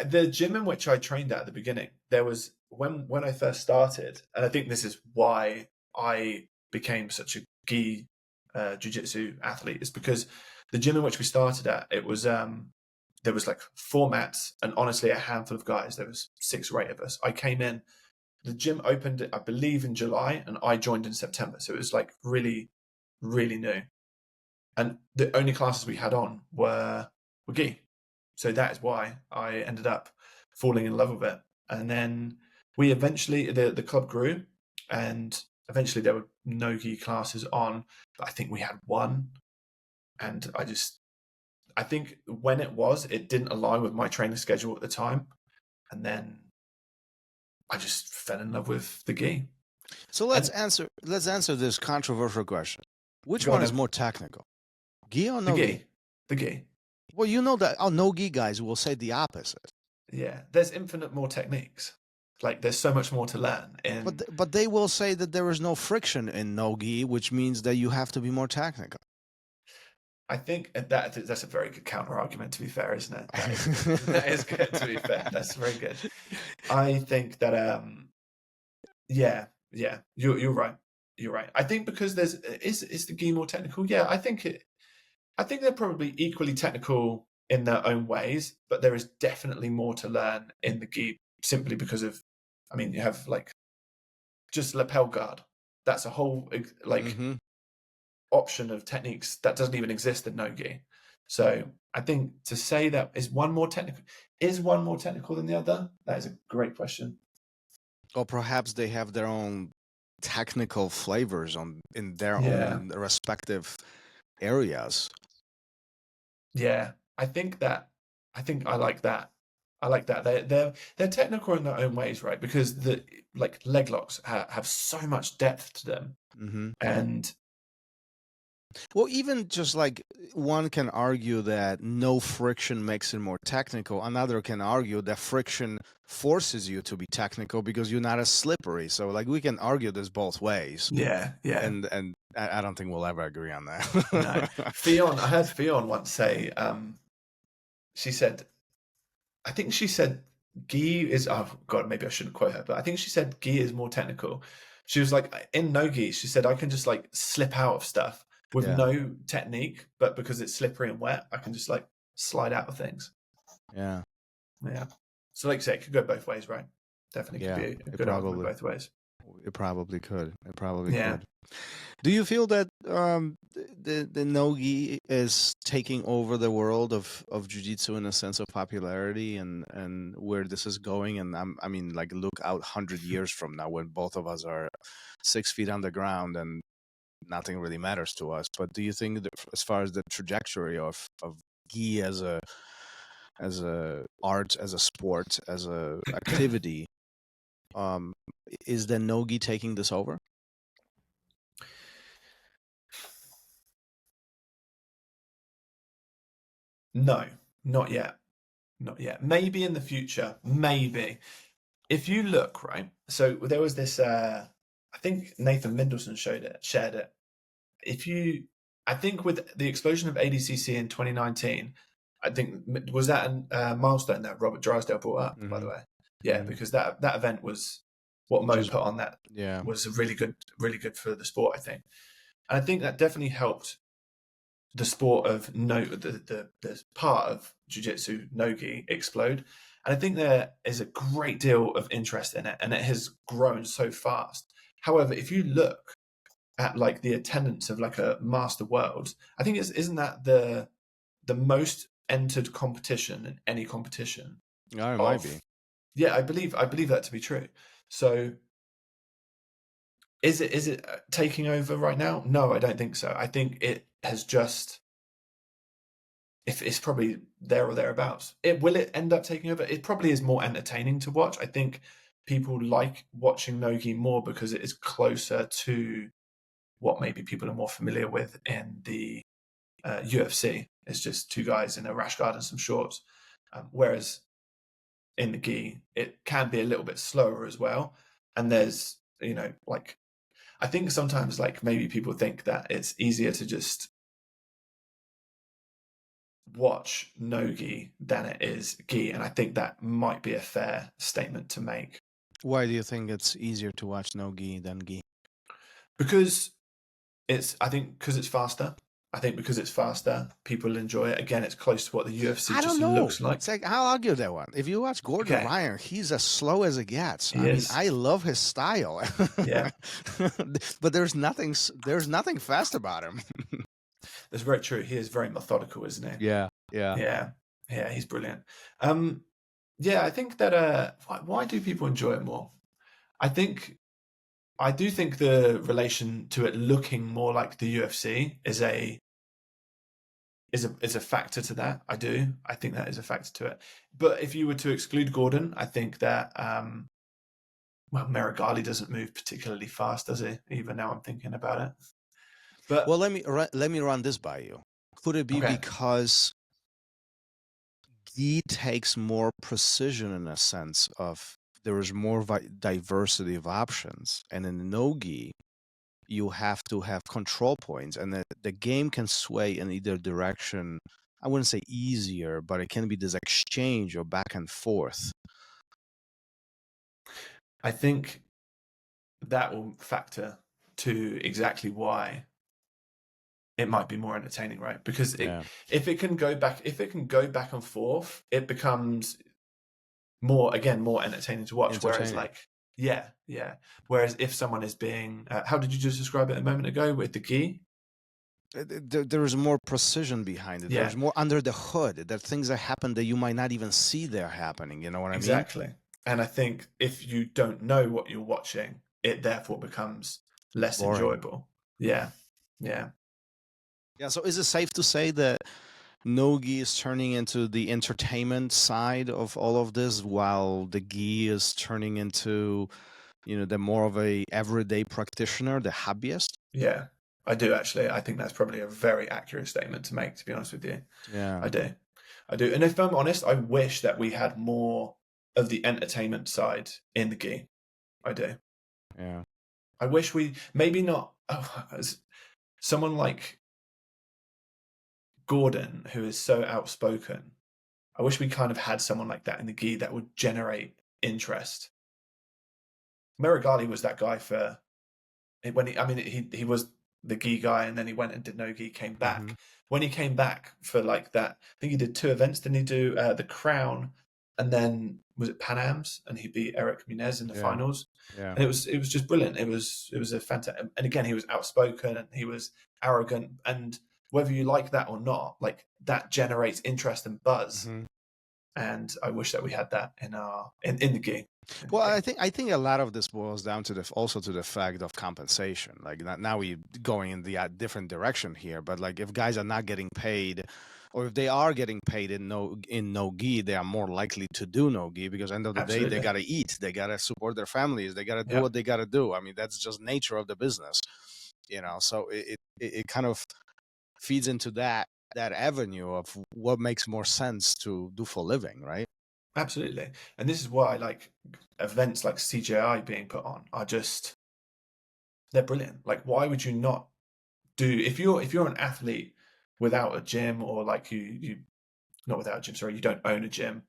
The gym in which I trained at the beginning, there was when I first started, and I think this is why I became such a gi jiu-jitsu athlete, is because the gym in which we started at, it was there was like 4 mats and honestly a handful of guys. There was 6 or 8 of us. I came in, the gym opened, I believe, in July, and I joined in September. So it was like really, really new. And the only classes we had on were gi. So that is why I ended up falling in love with it. And then we eventually, the club grew, and eventually there were no gi classes on, but I think we had 1. And I think when it didn't align with my training schedule at the time. And then I just fell in love with the gi. So let's answer this controversial question. Which one is more technical? Gi or no gi? The gi. Well, you know that no gi guys will say the opposite. Yeah, there's infinite more techniques. Like there's so much more to learn. But they will say that there is no friction in no gi, which means that you have to be more technical. I think that's a very good counter argument, to be fair, isn't it? That is good, to be fair. That's very good. I think that yeah, you're right. You're right. I think because is the gi more technical? Yeah, I think they're probably equally technical in their own ways, but there is definitely more to learn in the gi simply because of, you have like just lapel guard. That's a whole option of techniques that doesn't even exist in no gi. So I think to say that is one more technical than the other? That is a great question. Or perhaps they have their own technical flavors in their own respective areas. Yeah, I like that. I like that. They're technical in their own ways, right? Because the leg locks have so much depth to them, and well, even just like one can argue that no friction makes it more technical. Another can argue that friction forces you to be technical because you're not as slippery. So like we can argue this both ways. Yeah. And I don't think we'll ever agree on that. No. I heard Fionn once say, I think she said gi is, oh God, maybe I shouldn't quote her, but I think she said gi is more technical. She was like, in no gi, she said, I can just like slip out of stuff with no technique, but because it's slippery and wet, I can just like slide out of things. Yeah. So like you say, it could go both ways, right? Definitely could be a good argument both ways. It probably could. It probably Yeah. could. Do you feel that the NOGI is taking over the world of Jiu-Jitsu in a sense of popularity and where this is going? And I mean, like, look out 100 years from now when both of us are 6 feet underground and nothing really matters to us. But do you think that as far as the trajectory of gi as a art, as a sport, as a activity, is the NOGI taking this over? No, not yet. Not yet. Maybe in the future. Maybe. If you look, right, so there was this, I think Nathan Mendelsohn shared it. I think with the explosion of ADCC in 2019, I think, was that a milestone that Robert Drysdale brought up, by the way? Yeah, because that event was what Mo put on that. Yeah, was really good for the sport, I think. And I think that definitely helped the sport of the part of Jiu-Jitsu NOGI explode. And I think there is a great deal of interest in it, and it has grown so fast. However, if you look at like the attendance of like a Master Worlds, I think isn't that the most entered competition in any competition? it might be. Yeah, I believe that to be true. So is it taking over right now? No, I don't think so. I think it has just, if it's probably there or thereabouts. Will it end up taking over? It probably is more entertaining to watch. I think people like watching NOGI more because it is closer to what maybe people are more familiar with in the UFC. It's just two guys in a rash guard and some shorts. Whereas in the gi, it can be a little bit slower as well. And there's, like, I think sometimes like maybe people think that it's easier to just watch NOGI than it is gi, and I think that might be a fair statement to make. Why do you think it's easier to watch NOGI than gi? Because it's faster. I think because it's faster, people enjoy it. Again, it's close to what the UFC looks like. It's like, I'll argue that one. If you watch Gordon Ryan, he's as slow as it gets. I mean, I love his style. Yeah. But there's nothing fast about him. That's very true. He is very methodical, isn't he? Yeah. He's brilliant. I think that why do people enjoy it more? I do think the relation to it looking more like the UFC is a factor to that. I think that is a factor to it. But if you were to exclude Gordon, I think that Meregali doesn't move particularly fast, does he? Even now I'm thinking about it. But well, let me run this by you. Could it be because gi takes more precision in a sense of there is more diversity of options, and in NOGI you have to have control points, and the game can sway in either direction. I wouldn't say easier, but it can be this exchange or back and forth. I think that will factor to exactly why it might be more entertaining, right? Because if it can go back and forth, it becomes more entertaining to watch. Whereas whereas if someone is being how did you just describe it a moment ago with the gi? There is more precision behind it. Yeah. There's more under the hood. There are things that happen that you might not even see they're happening. You know what I mean? Exactly. And I think if you don't know what you're watching, it therefore becomes less enjoyable. Yeah. So is it safe to say that NOGI is turning into the entertainment side of all of this, while the gi is turning into, the more of a everyday practitioner, the hobbyist? Yeah, I do actually. I think that's probably a very accurate statement to make, to be honest with you. Yeah, I do. And if I'm honest, I wish that we had more of the entertainment side in the gi. I do. Yeah. I wish we maybe not someone like Gordon, who is so outspoken. I wish we kind of had someone like that in the gi that would generate interest. Meregali was that guy for when he was the gi guy, and then he went and did no gi, came back. Mm-hmm. When he came back for like that, I think he did 2 events. Didn't he do the Crown and then was it Pan Am's, and he beat Eric Munez in the finals. Yeah. And it was just brilliant. It was a fantastic, and again, he was outspoken and he was arrogant, and whether you like that or not, like that generates interest and buzz. Mm-hmm. And I wish that we had that in the gi. Well, I think a lot of this boils down to also to the fact of compensation. Like now we're going in the different direction here, but like if guys are not getting paid, or if they are getting paid in no-gi, they are more likely to do no-gi because end of the day they gotta eat, they gotta support their families, they gotta do what they gotta do. I mean, that's just nature of the business, So it kind of feeds into that avenue of what makes more sense to do for a living, right? Absolutely. And this is why like events like CJI being put on are just, they're brilliant. Like, why would you not do, if you're an athlete without a gym, or like you not without a gym, sorry, you don't own a gym,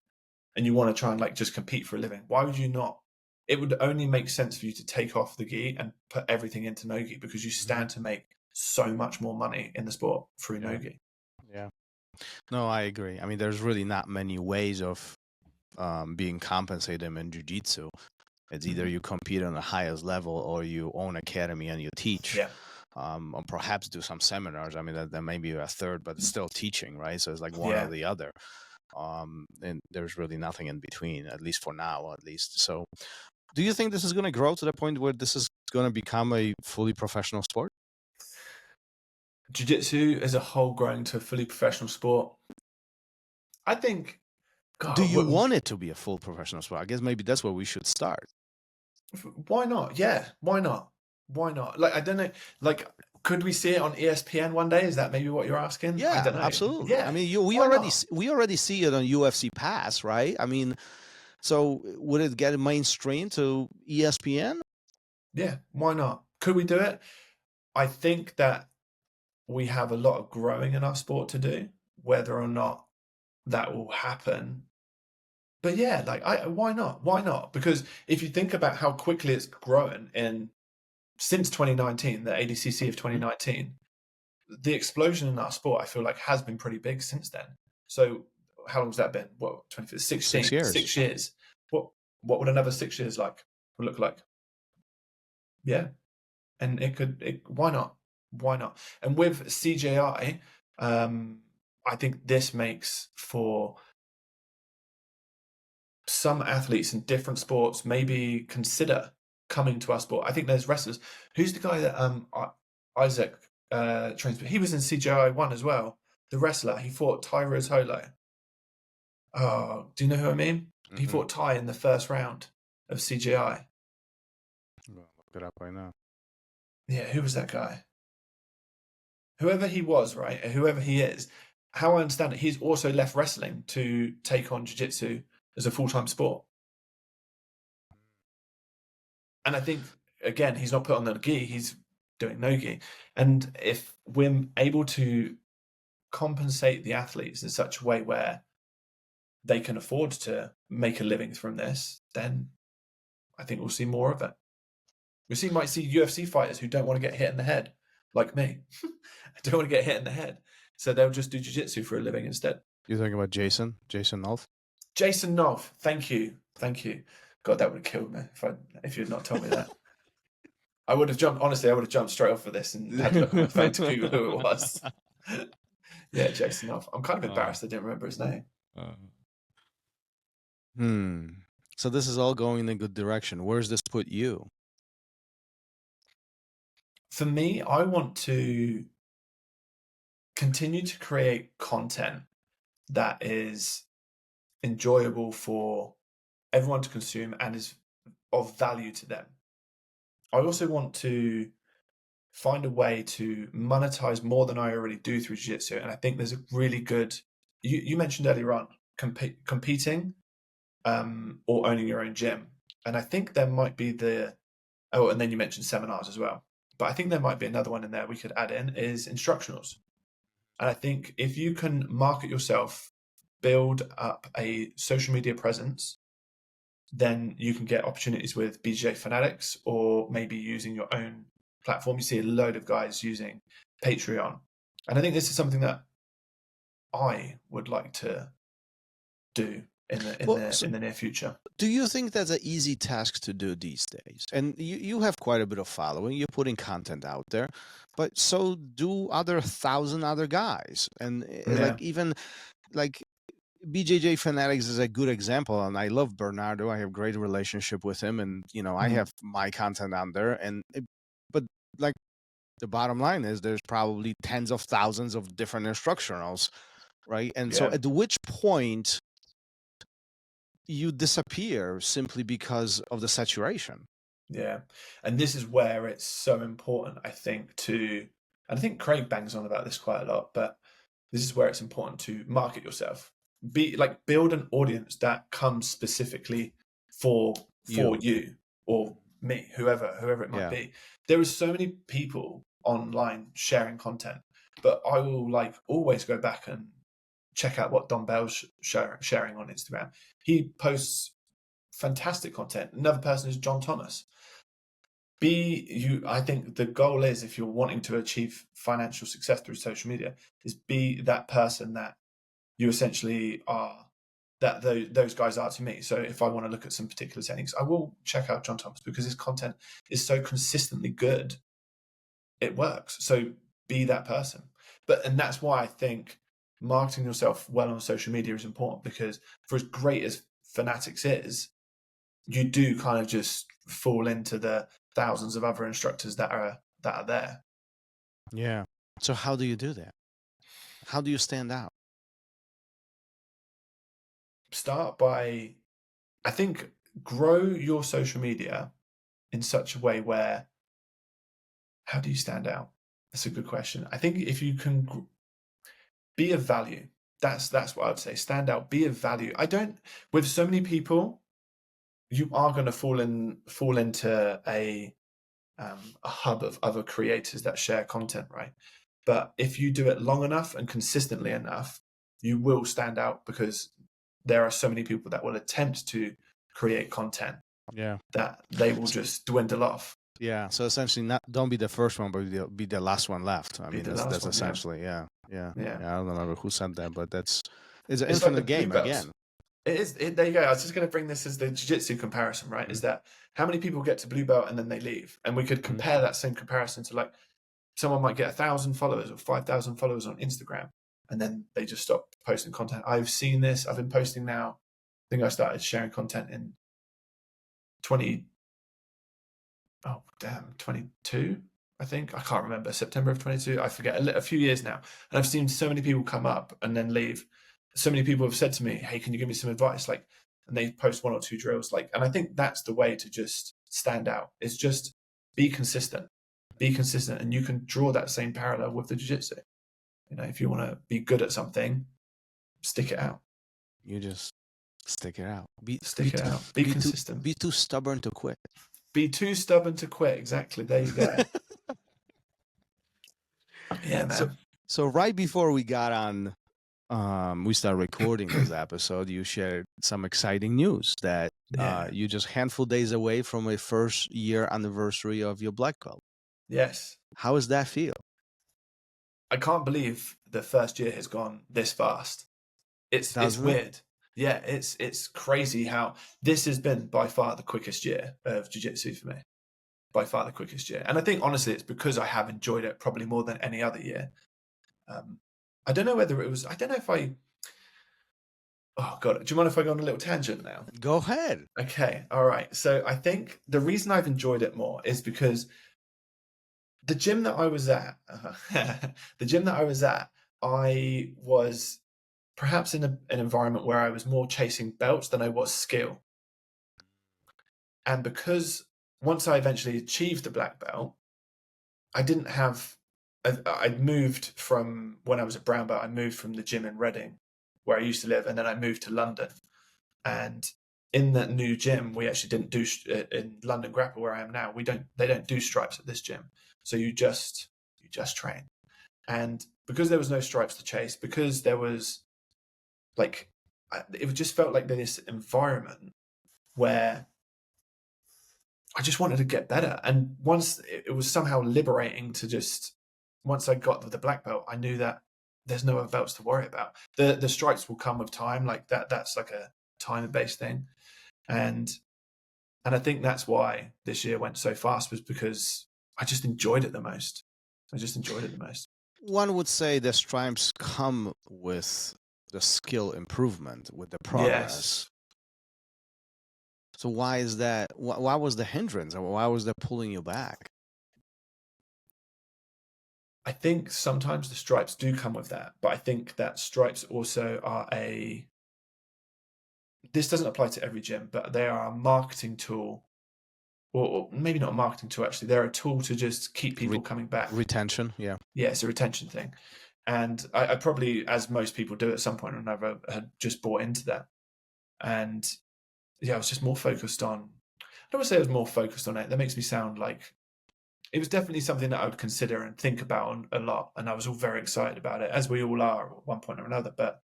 and you want to try and like just compete for a living, why would you not? It would only make sense for you to take off the gi and put everything into no-gi, because you stand to make so much more money in the sport through no-gi. Yeah. No, I agree. I mean, there's really not many ways of being compensated in jiu-jitsu. It's either you compete on the highest level, or you own academy and you teach. Yeah. Or perhaps do some seminars. I mean, that may be a third, but it's still teaching, right? So it's like one or the other. And there's really nothing in between, at least for now, at least. So do you think this is going to grow to the point where this is going to become a fully professional sport? Jiu-Jitsu as a whole growing to a fully professional sport? I think... God, do you want it to be a full professional sport? I guess maybe that's where we should start. Why not? Yeah, why not? Why not? Like, I don't know. Like, could we see it on ESPN one day? Is that maybe what you're asking? Yeah, I don't know. Absolutely. Yeah. I mean, we already see it on UFC Pass, right? I mean, so would it get mainstream to ESPN? Yeah, why not? Could we do it? I think that we have a lot of growing in our sport to do. Whether or not that will happen. But yeah, like, why not? Why not? Because if you think about how quickly it's grown since 2019, the ADCC of 2019, the explosion in our sport, I feel like, has been pretty big since then. So how long has that been? What, 16? 6 years. 6 years. What would another 6 years look like? Yeah. And why not? Why not? And with CJI, I think this makes for some athletes in different sports maybe consider coming to our sport. I think there's wrestlers. Who's the guy that Isaac trains? He was in CJI 1 as well. The wrestler, he fought Ty Rosolo. Oh, do you know who I mean? Mm-hmm. He fought Ty in the first round of CJI. Look it up right now. Yeah, who was that guy? Whoever he was, right? Whoever he is, how I understand it, he's also left wrestling to take on jiu-jitsu as a full-time sport. And I think, again, he's not put on the gi, he's doing no-gi. And if we're able to compensate the athletes in such a way where they can afford to make a living from this, then I think we'll see more of it. Might see UFC fighters who don't want to get hit in the head, like me. I don't want to get hit in the head. So they'll just do jiu-jitsu for a living instead. You're talking about Jason Nolf? Jason Nolf, thank you. God, that would have killed me if you had not told me that. I would have jumped straight off of this and had to look on my phone to Google who it was. Yeah, Jason Nolf. I'm kind of embarrassed I didn't remember his name. So this is all going in a good direction. Where does this put you? For me, I want to continue to create content that is enjoyable for everyone to consume and is of value to them. I also want to find a way to monetize more than I already do through jiu-jitsu. And I think there's a really good, you mentioned earlier on, competing or owning your own gym. And I think there might be and then you mentioned seminars as well. But I think there might be another one in there we could add in, is instructionals. And I think if you can market yourself, build up a social media presence, then you can get opportunities with BJJ Fanatics, or maybe using your own platform. You see a load of guys using Patreon. And I think this is something that I would like to do in the near future. Do you think that's an easy task to do these days? And you have quite a bit of following. You're putting content out there, but so do 1,000 other guys. And even BJJ Fanatics is a good example. And I love Bernardo. I have a great relationship with him. And, I have my content on there. But like the bottom line is there's probably tens of thousands of different instructionals, right? And so at which point you disappear simply because of the saturation. Yeah. And this is where it's so important, I think, and I think Craig bangs on about this quite a lot, but this is where it's important to market yourself. Build an audience that comes specifically for you or me, whoever it might be. There are so many people online sharing content, but I will always go back and check out what Don Bell's sharing on Instagram. He posts fantastic content. Another person is John Thomas. I think the goal is, if you're wanting to achieve financial success through social media, is be that person that you essentially are, that those guys are to me. So if I want to look at some particular techniques, I will check out John Thomas because his content is so consistently good. It works. So be that person. And that's why I think marketing yourself well on social media is important, because for as great as Fanatics is, you do kind of just fall into the thousands of other instructors that are there. Yeah. So how do you do that? How do you stand out? Start by, I think, grow your social media in such a way where, how do you stand out? That's a good question. I think if you can be of value, that's what I would say. Stand out, be of value. With so many people, you are going to fall into a hub of other creators that share content, right? But if you do it long enough and consistently enough, you will stand out, because there are so many people that will attempt to create content that they will just dwindle off. Yeah. So essentially, don't be the first one, but be the last one left. I mean, that's essentially, yeah. I don't remember who said that, but it's an infinite game again. It is. There you go. I was just going to bring this as the jiu-jitsu comparison, right? Is that how many people get to blue belt and then they leave? And we could compare that same comparison to someone might get 1,000 followers or 5,000 followers on Instagram, and then they just stop posting content. I've seen this. I've been posting now. I think I started sharing content in 22, I think. I can't remember. September of 22. I forget. A few years now. And I've seen so many people come up and then leave. So many people have said to me, hey, can you give me some advice? And they post 1 or 2 drills. And I think that's the way to just stand out, is just be consistent. Be consistent. And you can draw that same parallel with the jiu-jitsu. If you want to be good at something, stick it out. You just stick it out. Be consistent. Be too stubborn to quit. Be too stubborn to quit. Exactly. There you go. Yeah, man. So right before we got on, we started recording this episode, you shared some exciting news that you just handful days away from a first year anniversary of your black belt. Yes. How does that feel? I can't believe the first year has gone this fast. It's weird. Yeah, it's crazy how this has been by far the quickest year of jiu-jitsu for me. By far the quickest year. And I think, honestly, it's because I have enjoyed it probably more than any other year. I don't know whether it was, oh God, do you mind if I go on a little tangent now? Go ahead. Okay. All right. So I think the reason I've enjoyed it more is because the gym that I was at, I was perhaps in an environment where I was more chasing belts than I was skill. And because once I eventually achieved the black belt, I'd moved from, when I was a brown belt, I moved from the gym in Reading, where I used to live, and then I moved to London. And in that new gym, we actually didn't do, in London Grapple, where I am now, they don't do stripes at this gym. So you just train. And because there was no stripes to chase, because there was it just felt like this environment where I just wanted to get better. And once it was somehow liberating to once I got the black belt, I knew that there's no other belts to worry about. The stripes will come with time. That's like a time-based thing. And I think that's why this year went so fast, was because I just enjoyed it the most. One would say the stripes come with the skill improvement, with the progress. Yes. So why is that? Why was the hindrance? Or why was that pulling you back? I think sometimes the stripes do come with that, but I think that stripes also are this doesn't apply to every gym, but they are a marketing tool, or maybe not a marketing tool, actually. They're a tool to just keep people coming back. Retention, yeah. Yeah, it's a retention thing. And I probably, as most people do at some point or another, had just bought into that. And yeah, I was just more focused on, I don't want to say I was more focused on it. That makes me sound like, it was definitely something that I would consider and think about a lot. And I was all very excited about it, as we all are at one point or another. But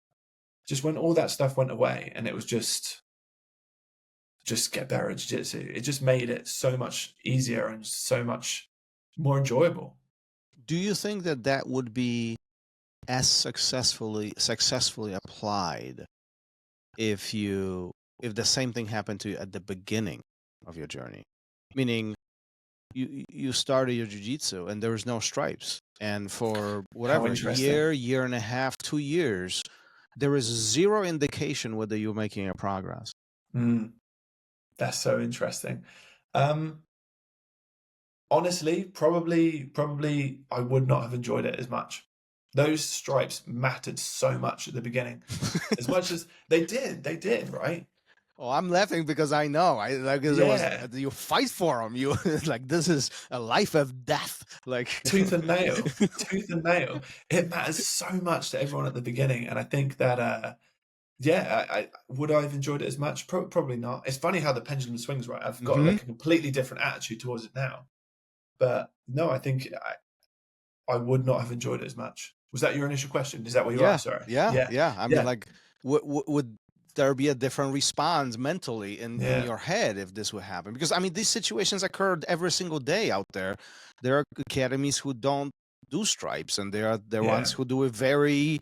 just when all that stuff went away and it was just get better at jiu-jitsu, it just made it so much easier and so much more enjoyable. Do you think that that would be as successfully applied if the same thing happened to you at the beginning of your journey? Meaning, you started your jiu-jitsu and there was no stripes, and for whatever year and a half, 2 years, there is zero indication whether you're making a progress. That's so interesting. Honestly, probably I would not have enjoyed it as much. Those stripes mattered so much at the beginning, as much as they did, right? Oh, I'm laughing because I know. It was, you fight for them. You like, this is a life of death, like tooth and nail. It matters so much to everyone at the beginning, and I think that I would I have enjoyed it as much? Probably not. It's funny how the pendulum swings, right? I've got like a completely different attitude towards it now, but no, I think I would not have enjoyed it as much. Was that your initial question? Is that what you asked? Sorry. Yeah. I mean, like, would there be a different response mentally in your head if this would happen? Because I mean, these situations occurred every single day out there. There are academies who don't do stripes, and there are ones who do it very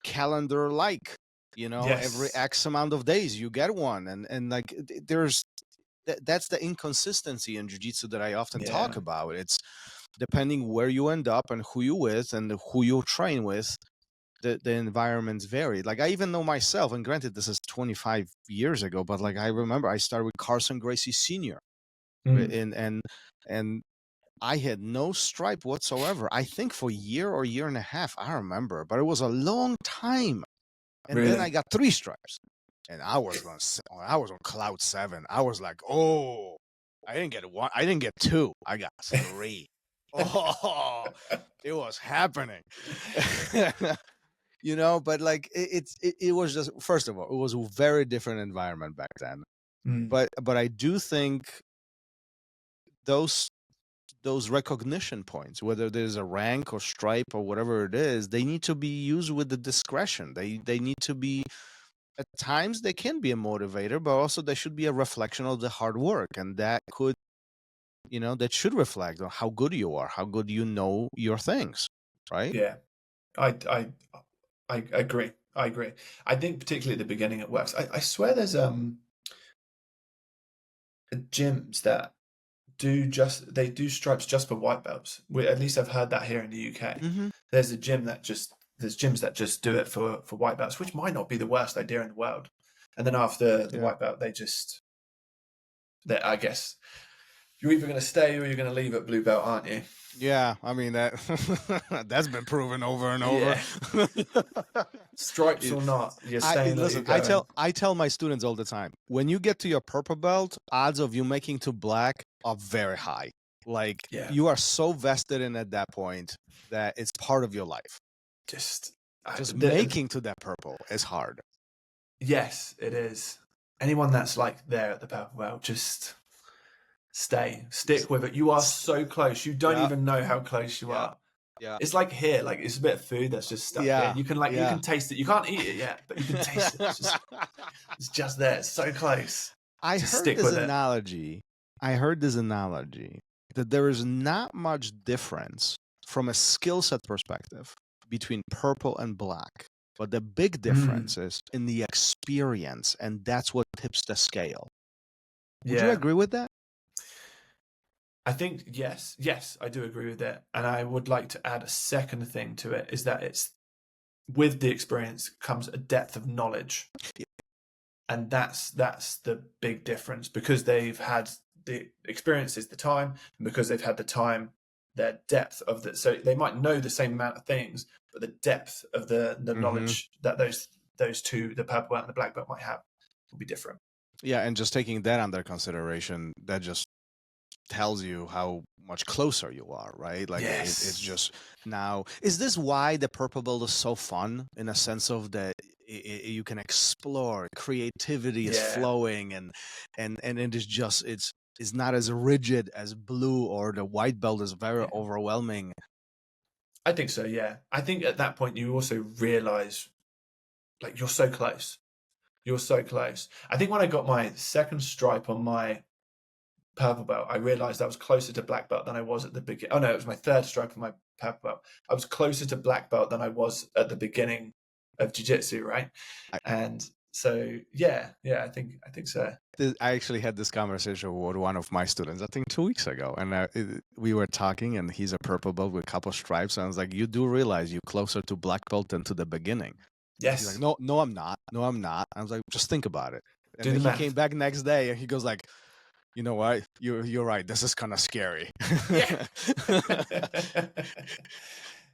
calendar-like. Every X amount of days you get one, and like that's the inconsistency in jiu-jitsu that I often talk about. It's depending where you end up and who you with and who you train with. The environments vary. Like, I even know myself, and granted, this is 25 years ago, but like, I remember I started with Carson Gracie Sr. And I had no stripe whatsoever. I think for a year or year and a half, I remember, but it was a long time. And then I got 3 stripes, and I was on cloud 7. I was like, oh, I didn't get 1. I didn't get 2. I got 3. Oh, it was happening. But like, it was just, first of all, it was a very different environment back then. But I do think those recognition points, whether there's a rank or stripe or whatever it is, they need to be used with the discretion. They need to be, at times they can be a motivator, but also they should be a reflection of the hard work, and that could, that should reflect on how good you are, how good you know your things, right? Yeah, I agree. I think particularly at the beginning it works. I swear there's gyms that they do stripes just for white belts. At least I've heard that here in the UK. There's gyms that just do it for white belts, which might not be the worst idea in the world. And then after the white belt, I guess you're either going to stay or you're going to leave at blue belt, aren't you? Yeah, I mean, that's been proven over and over. Stripes or not, you're staying. Listen, I tell my students all the time, when you get to your purple belt, odds of you making to black are very high. Like, you are so vested in at that point that it's part of your life. Just making to that purple is hard. Yes, it is. Anyone that's like there at the purple belt, just stick with it. You are so close. You don't even know how close you are. Yeah, it's like here, like it's a bit of food that's just stuck here. You can you can taste it. You can't eat it yet, but you can taste it. It's just there. It's so close. I heard this analogy that there is not much difference from a skill set perspective between purple and black. but the big difference is in the experience, and that's what tips the scale. Would you agree with that? I think yes, I do agree with that. And I would like to add a second thing to it, is that it's with the experience comes a depth of knowledge. And that's the big difference, because they've had the experience is the time, and because they've had the time, their depth of the, so they might know the same amount of things, but the depth of the knowledge that those two, the purple belt and the black belt, might have will be different. Yeah, and just taking that under consideration, that just tells you how much closer you are, right? Like it's just now. Is this why the purple belt is so fun, in a sense of that you can explore, creativity is flowing, and it is just it's not as rigid as blue, or the white belt is very overwhelming? I think so. Yeah, I think at that point you also realize, like, you're so close. You're so close. I think when I got my second stripe on my purple belt, I realized I was closer to black belt than I was at the beginning. Oh no, it was my third stripe on my purple belt. I was closer to black belt than I was at the beginning of jiu-jitsu, right? And so I think so. I actually had this conversation with one of my students, I think 2 weeks ago, and we were talking, and he's a purple belt with a couple stripes, and I was like, you do realize you're closer to black belt than to the beginning? Yes. He's like, no, I'm not. I was like, just think about it. And then he came back next day, and he goes like, you know what? You're right. This is kind of scary. Yeah.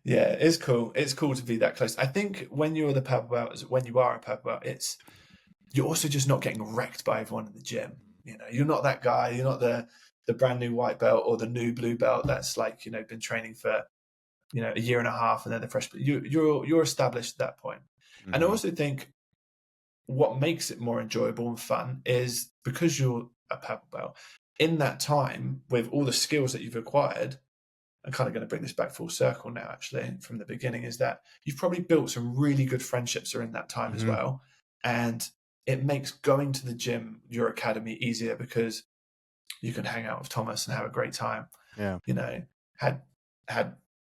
Yeah, it's cool. It's cool to be that close. I think when you're the purple belt, when you are a purple belt, you're also just not getting wrecked by everyone in the gym. You know, you're not that guy. You're not the brand new white belt or the new blue belt that's like, you know, been training for, you know, a year and a half, and then the fresh. You're established at that point. Mm-hmm. And I also think what makes it more enjoyable and fun is because you're a purple belt, in that time, with all the skills that you've acquired, I'm kind of going to bring this back full circle now, actually, from the beginning, is that you've probably built some really good friendships during that time as well. And it makes going to the gym, your academy, easier, because you can hang out with Thomas and have a great time. Yeah. You know, had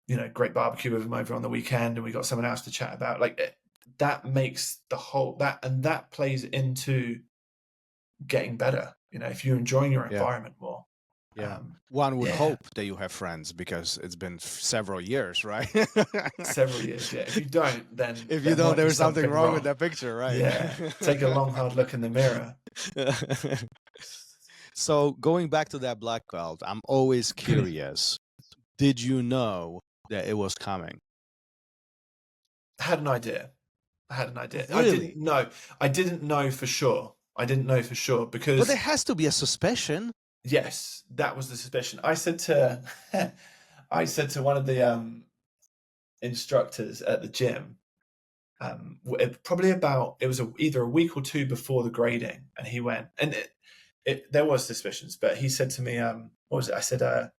you know, great barbecue with him over on the weekend, and we got someone else to chat about. Like, that makes the whole, that plays into getting better. You know, if you're enjoying your environment more. Yeah. One would hope that you have friends, because it's been several years, right? Several years, yeah. If you don't, then if you don't, there's something wrong with that picture, right? Yeah. Take a long, hard look in the mirror. So going back to that black belt, I'm always curious. Did you know that it was coming? I had an idea. Really? I didn't know for sure. Because. But there has to be a suspicion. Yes, that was the suspicion. I said to one of the instructors at the gym, it was either a week or two before the grading, and he went, and there was suspicions, but he said to me, what was it? I said, oh,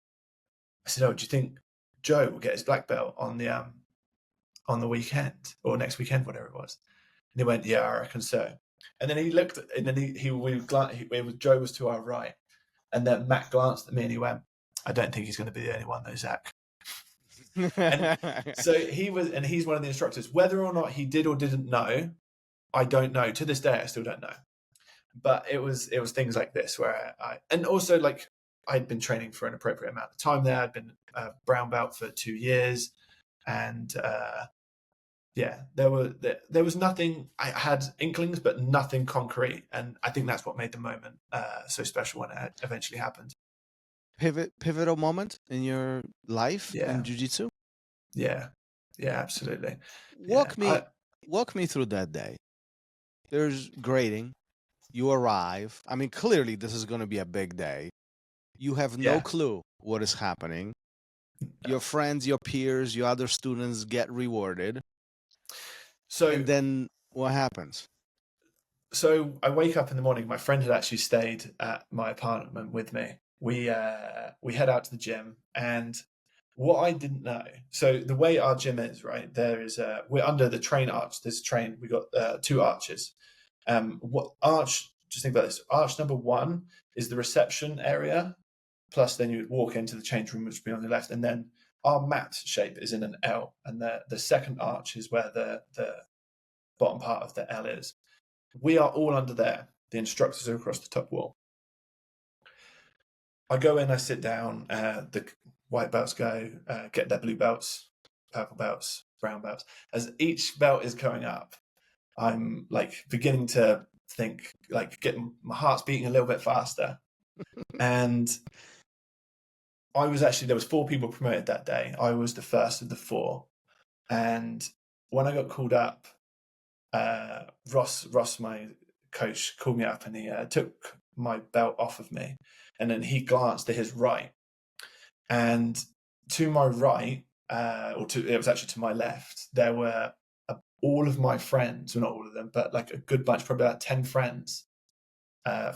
do you think Joe will get his black belt on the weekend, or next weekend, whatever it was? And he went, yeah, I reckon so. And then he looked, and then Joe was to our right. And then Matt glanced at me and he went, I don't think he's going to be the only one though, Zach. And so he's one of the instructors. Whether or not he did or didn't know, I don't know. To this day, I still don't know. But it was things like this where and also, like, I'd been training for an appropriate amount of time there. I'd been a brown belt for 2 years. And there was nothing. I had inklings, but nothing concrete, and I think that's what made the moment so special when it eventually happened. Pivotal moment in your life in jiu-jitsu? Yeah, absolutely. Walk me through that day. There's grading. You arrive. I mean, clearly this is going to be a big day. You have no clue what is happening. Your friends, your peers, your other students get rewarded. So, and then what happens? So I wake up in the morning. My friend had actually stayed at my apartment with me. We head out to the gym, and what I didn't know. So the way our gym is, right, there is we're under the train arch. There's a train. We got 2 arches. What arch? Just think about this. Arch number 1 is the reception area. Plus, then you walk into the change room, which would be on the left, and then our mat shape is in an L, and the second arch is where the bottom part of the L is. We are all under there. The instructors are across the top wall. I go in, I sit down, the white belts go, get their blue belts, purple belts, brown belts. As each belt is going up, I'm like beginning to think, like getting my heart's beating a little bit faster. And I was actually, there was 4 people promoted that day. I was the first of the 4. And when I got called up, Ross, my coach, called me up and he took my belt off of me. And then he glanced to his right. And to my right, it was actually to my left, there were all of my friends, well, not all of them, but like a good bunch, probably about 10 friends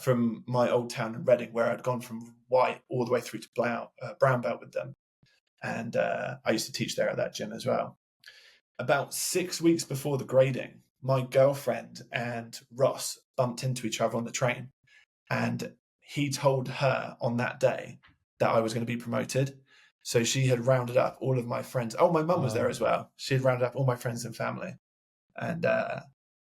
from my old town in Reading, where I'd gone from white all the way through to brown belt with them. And I used to teach there at that gym as well. About 6 weeks before the grading, my girlfriend and Ross bumped into each other on the train. And he told her on that day that I was going to be promoted. So she had rounded up all of my friends. Oh, my mum was there as well. She had rounded up all my friends and family, and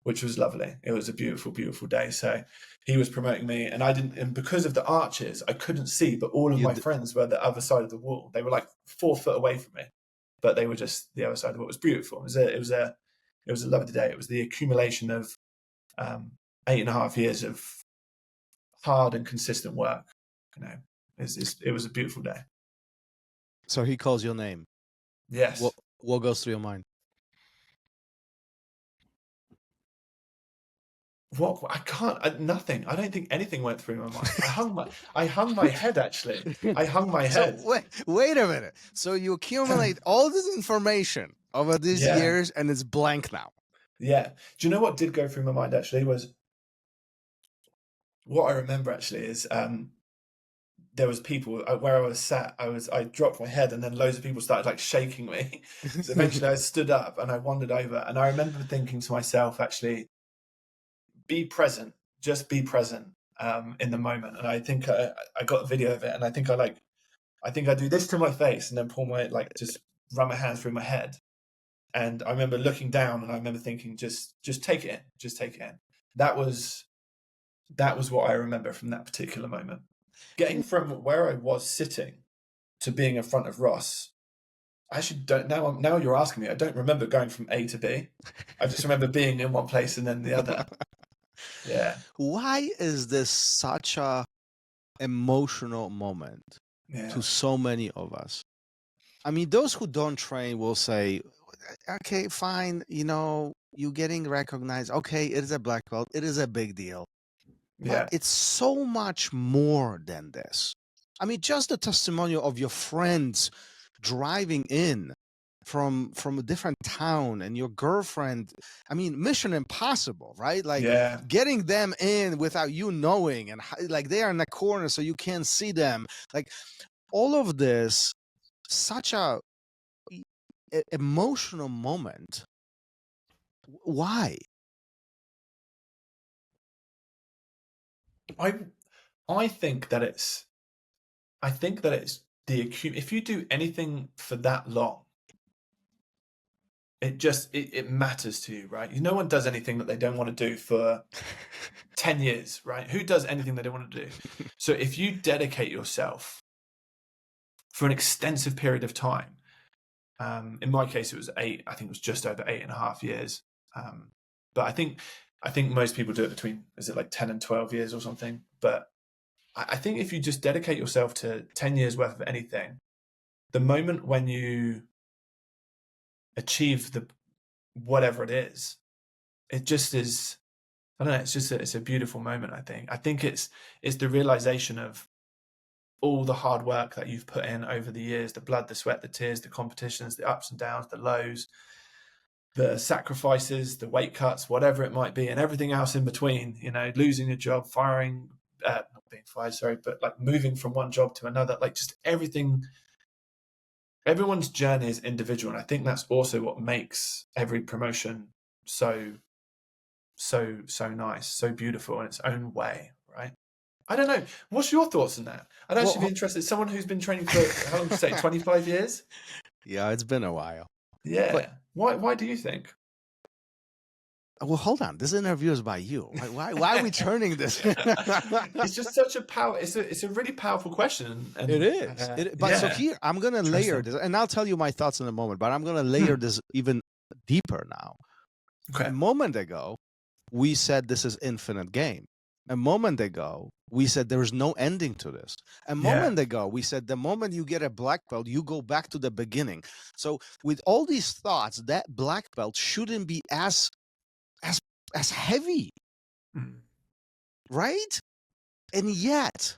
which was lovely. It was a beautiful, beautiful day. So he was promoting me, and and because of the arches, I couldn't see, but all of my friends were the other side of the wall. They were like 4 foot away from me, but they were just the other side of the wall. It was beautiful. It was a lovely day. It was the accumulation of 8.5 years of hard and consistent work. It was a beautiful day. So he calls your name. Yes. What goes through your mind? What? I can't. Nothing. I don't think anything went through my mind. I hung my head. Actually, I hung my head. So wait a minute. So you accumulate all this information over these years, and it's blank now. Yeah. Do you know what did go through my mind? Actually, was what I remember. Actually, is there was people where I was sat. I dropped my head, and then loads of people started like shaking me. So eventually, I stood up and I wandered over, and I remember thinking to myself, actually, be present. Just be present in the moment. And I think I got a video of it, and I think I do this to my face, and then pull my just run my hands through my head. And I remember looking down, and I remember thinking, just take it in, just take it in. That was what I remember from that particular moment. Getting from where I was sitting to being in front of Ross, I actually don't now you're asking me, I don't remember going from A to B. I just remember being in one place and then the other. Yeah. Why is this such a emotional moment to so many of us? I mean, those who don't train will say, okay, fine, you're getting recognized. Okay, it is a black belt. It is a big deal. Yeah. But it's so much more than this. I mean, just the testimonial of your friends driving in from a different town, and your girlfriend, I mean, mission impossible, right? Like getting them in without you knowing, and like they are in the corner so you can't see them. Like all of this, such a emotional moment. Why? I think that it's if you do anything for that long, it matters to you, right? No one does anything that they don't want to do for 10 years, right? Who does anything they don't want to do? So if you dedicate yourself for an extensive period of time, in my case, it was I think it was just over 8.5 years. But I think most people do it between, is it like 10 and 12 years or something? But I think if you just dedicate yourself to 10 years worth of anything, the moment when you achieve whatever it is, it just is, I don't know, it's a beautiful moment. I think it's the realization of all the hard work that you've put in over the years, the blood, the sweat, the tears, the competitions, the ups and downs, the lows, the sacrifices, the weight cuts, whatever it might be, and everything else in between, losing your job, not being fired, sorry, but like moving from one job to another, like just everything. Everyone's journey is individual. And I think that's also what makes every promotion so nice, so beautiful in its own way, right? I don't know. What's your thoughts on that? I'd actually be interested. Someone who's been training for, how long did you say, 25 years? Yeah, it's been a while. Yeah. But why do you think? well, hold on. This interview is by you. Why are we turning this? It's just such a power. It's a really powerful question. And, it is. But so here, I'm going to layer this, and I'll tell you my thoughts in a moment, but I'm going to layer this even deeper now. Okay. A moment ago, we said this is infinite game. A moment ago, we said there is no ending to this. A moment ago, we said the moment you get a black belt, you go back to the beginning. So with all these thoughts, that black belt shouldn't be as heavy, right? And yet,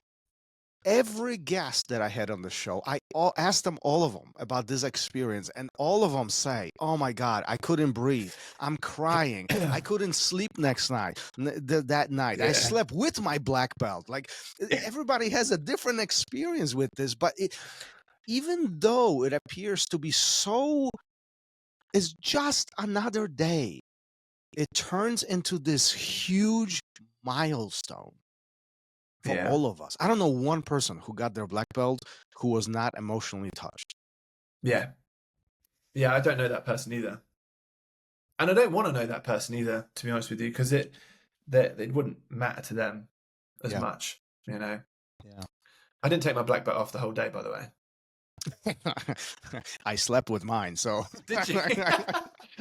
every guest that I had on the show, I asked them, all of them, about this experience, and all of them say, oh my God, I couldn't breathe. I'm crying. I couldn't sleep that night. I slept with my black belt. Like, everybody has a different experience with this, but even though it appears to be it's just another day, it turns into this huge milestone for all of us. I don't know one person who got their black belt who was not emotionally touched. Yeah, I don't know that person either, and I don't want to know that person either, to be honest with you, because it wouldn't matter to them as much, you know. Yeah, I didn't take my black belt off the whole day, by the way. I slept with mine, so did you?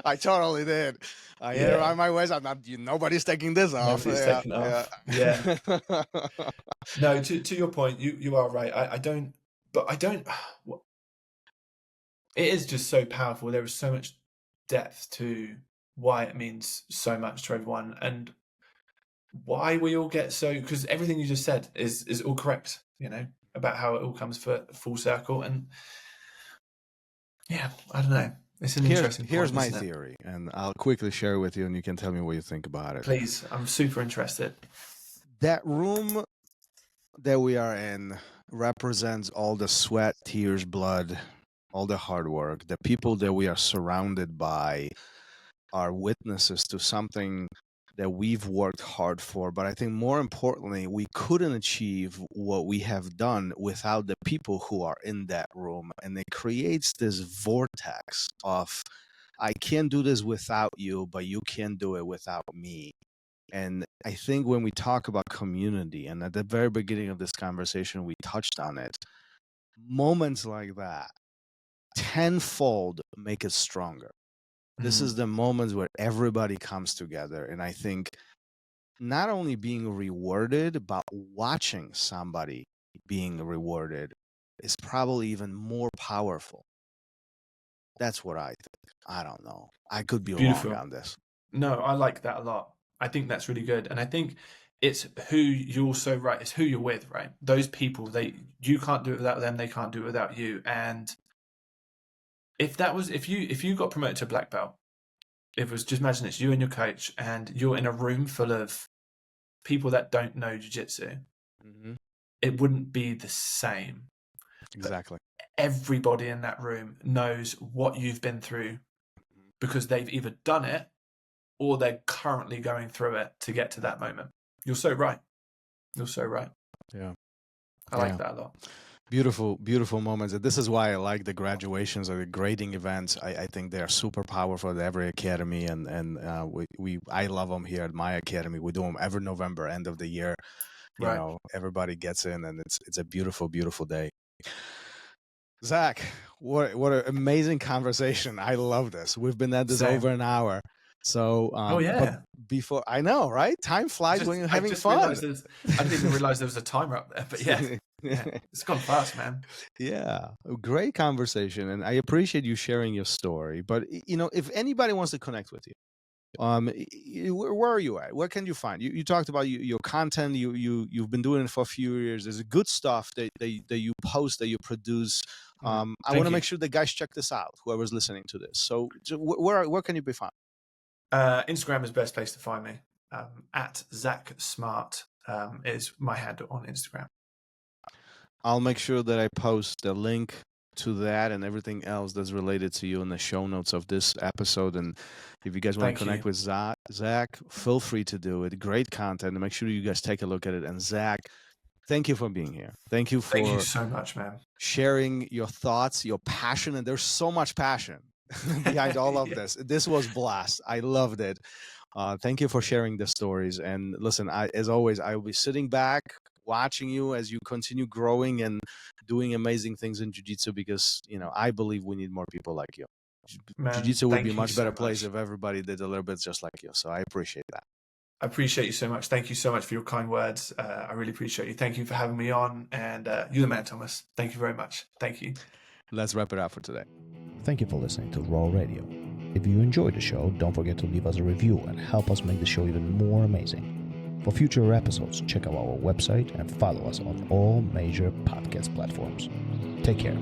I totally did. I had it around my waist. I'm not. Nobody's taking this off. Nobody's taking off. Yeah. No, to your point, you are right. I don't. It is just so powerful. There is so much depth to why it means so much to everyone, and why we all get so. Because everything you just said is all correct. You know, about how it all comes full circle, and I don't know. It's an interesting point. Here's my theory, and I'll quickly share it with you, and you can tell me what you think about it. Please, I'm super interested. That room that we are in represents all the sweat, tears, blood, all the hard work. The people that we are surrounded by are witnesses to something that we've worked hard for. But I think more importantly, we couldn't achieve what we have done without the people who are in that room. And it creates this vortex of, I can't do this without you, but you can't do it without me. And I think when we talk about community, and at the very beginning of this conversation, we touched on it, moments like that tenfold make it stronger. This is the moments where everybody comes together. And I think not only being rewarded, but watching somebody being rewarded is probably even more powerful. That's what I think. I don't know. I could be wrong on this. No, I like that a lot. I think that's really good. And I think it's who you're so right. It's who you're with, right? Those people, you can't do it without them. They can't do it without you. And if you got promoted to black belt, it was, just imagine it's you and your coach, and you're in a room full of people that don't know jiu-jitsu. It wouldn't be the same. Exactly. But everybody in that room knows what you've been through, because they've either done it or they're currently going through it to get to that moment. You're so right. Yeah. I like that a lot. Beautiful, beautiful moments. And this is why I like the graduations or the grading events. I think they're super powerful at every academy, and I love them here at my academy. We do them every November, end of the year. You know, everybody gets in, and it's a beautiful, beautiful day. Zach, what an amazing conversation. I love this. We've been at this over an hour. So, but before, I know, right? Time flies when you're having fun. I didn't even realize there was a timer up there, but it's gone fast, man. Yeah, great conversation, and I appreciate you sharing your story. But if anybody wants to connect with you, where are you at? Where can you find you? You talked about your content. You've been doing it for a few years. There's good stuff that you post, that you produce. I want to make sure the guys check this out. Whoever's listening to this. So where can you be found? Instagram is the best place to find me. At Zach Smart is my handle on Instagram. I'll make sure that I post the link to that and everything else that's related to you in the show notes of this episode. And if you guys want to connect with Zach, feel free to do it. Great content. And make sure you guys take a look at it. And Zach, thank you for being here. Thank you so much, man. Sharing your thoughts, your passion. And there's so much passion behind all of this. This was blast. I loved it. Thank you for sharing the stories. And listen, as always, I will be sitting back, watching you as you continue growing and doing amazing things in Jiu-Jitsu, because, I believe we need more people like you. Jiu-Jitsu would be a much better place if everybody did a little bit just like you. So I appreciate that. I appreciate you so much. Thank you so much for your kind words. I really appreciate you. Thank you for having me on. And you're the man, Thomas. Thank you very much. Thank you. Let's wrap it up for today. Thank you for listening to RŌL Radio. If you enjoyed the show, don't forget to leave us a review and help us make the show even more amazing. For future episodes, check out our website and follow us on all major podcast platforms. Take care.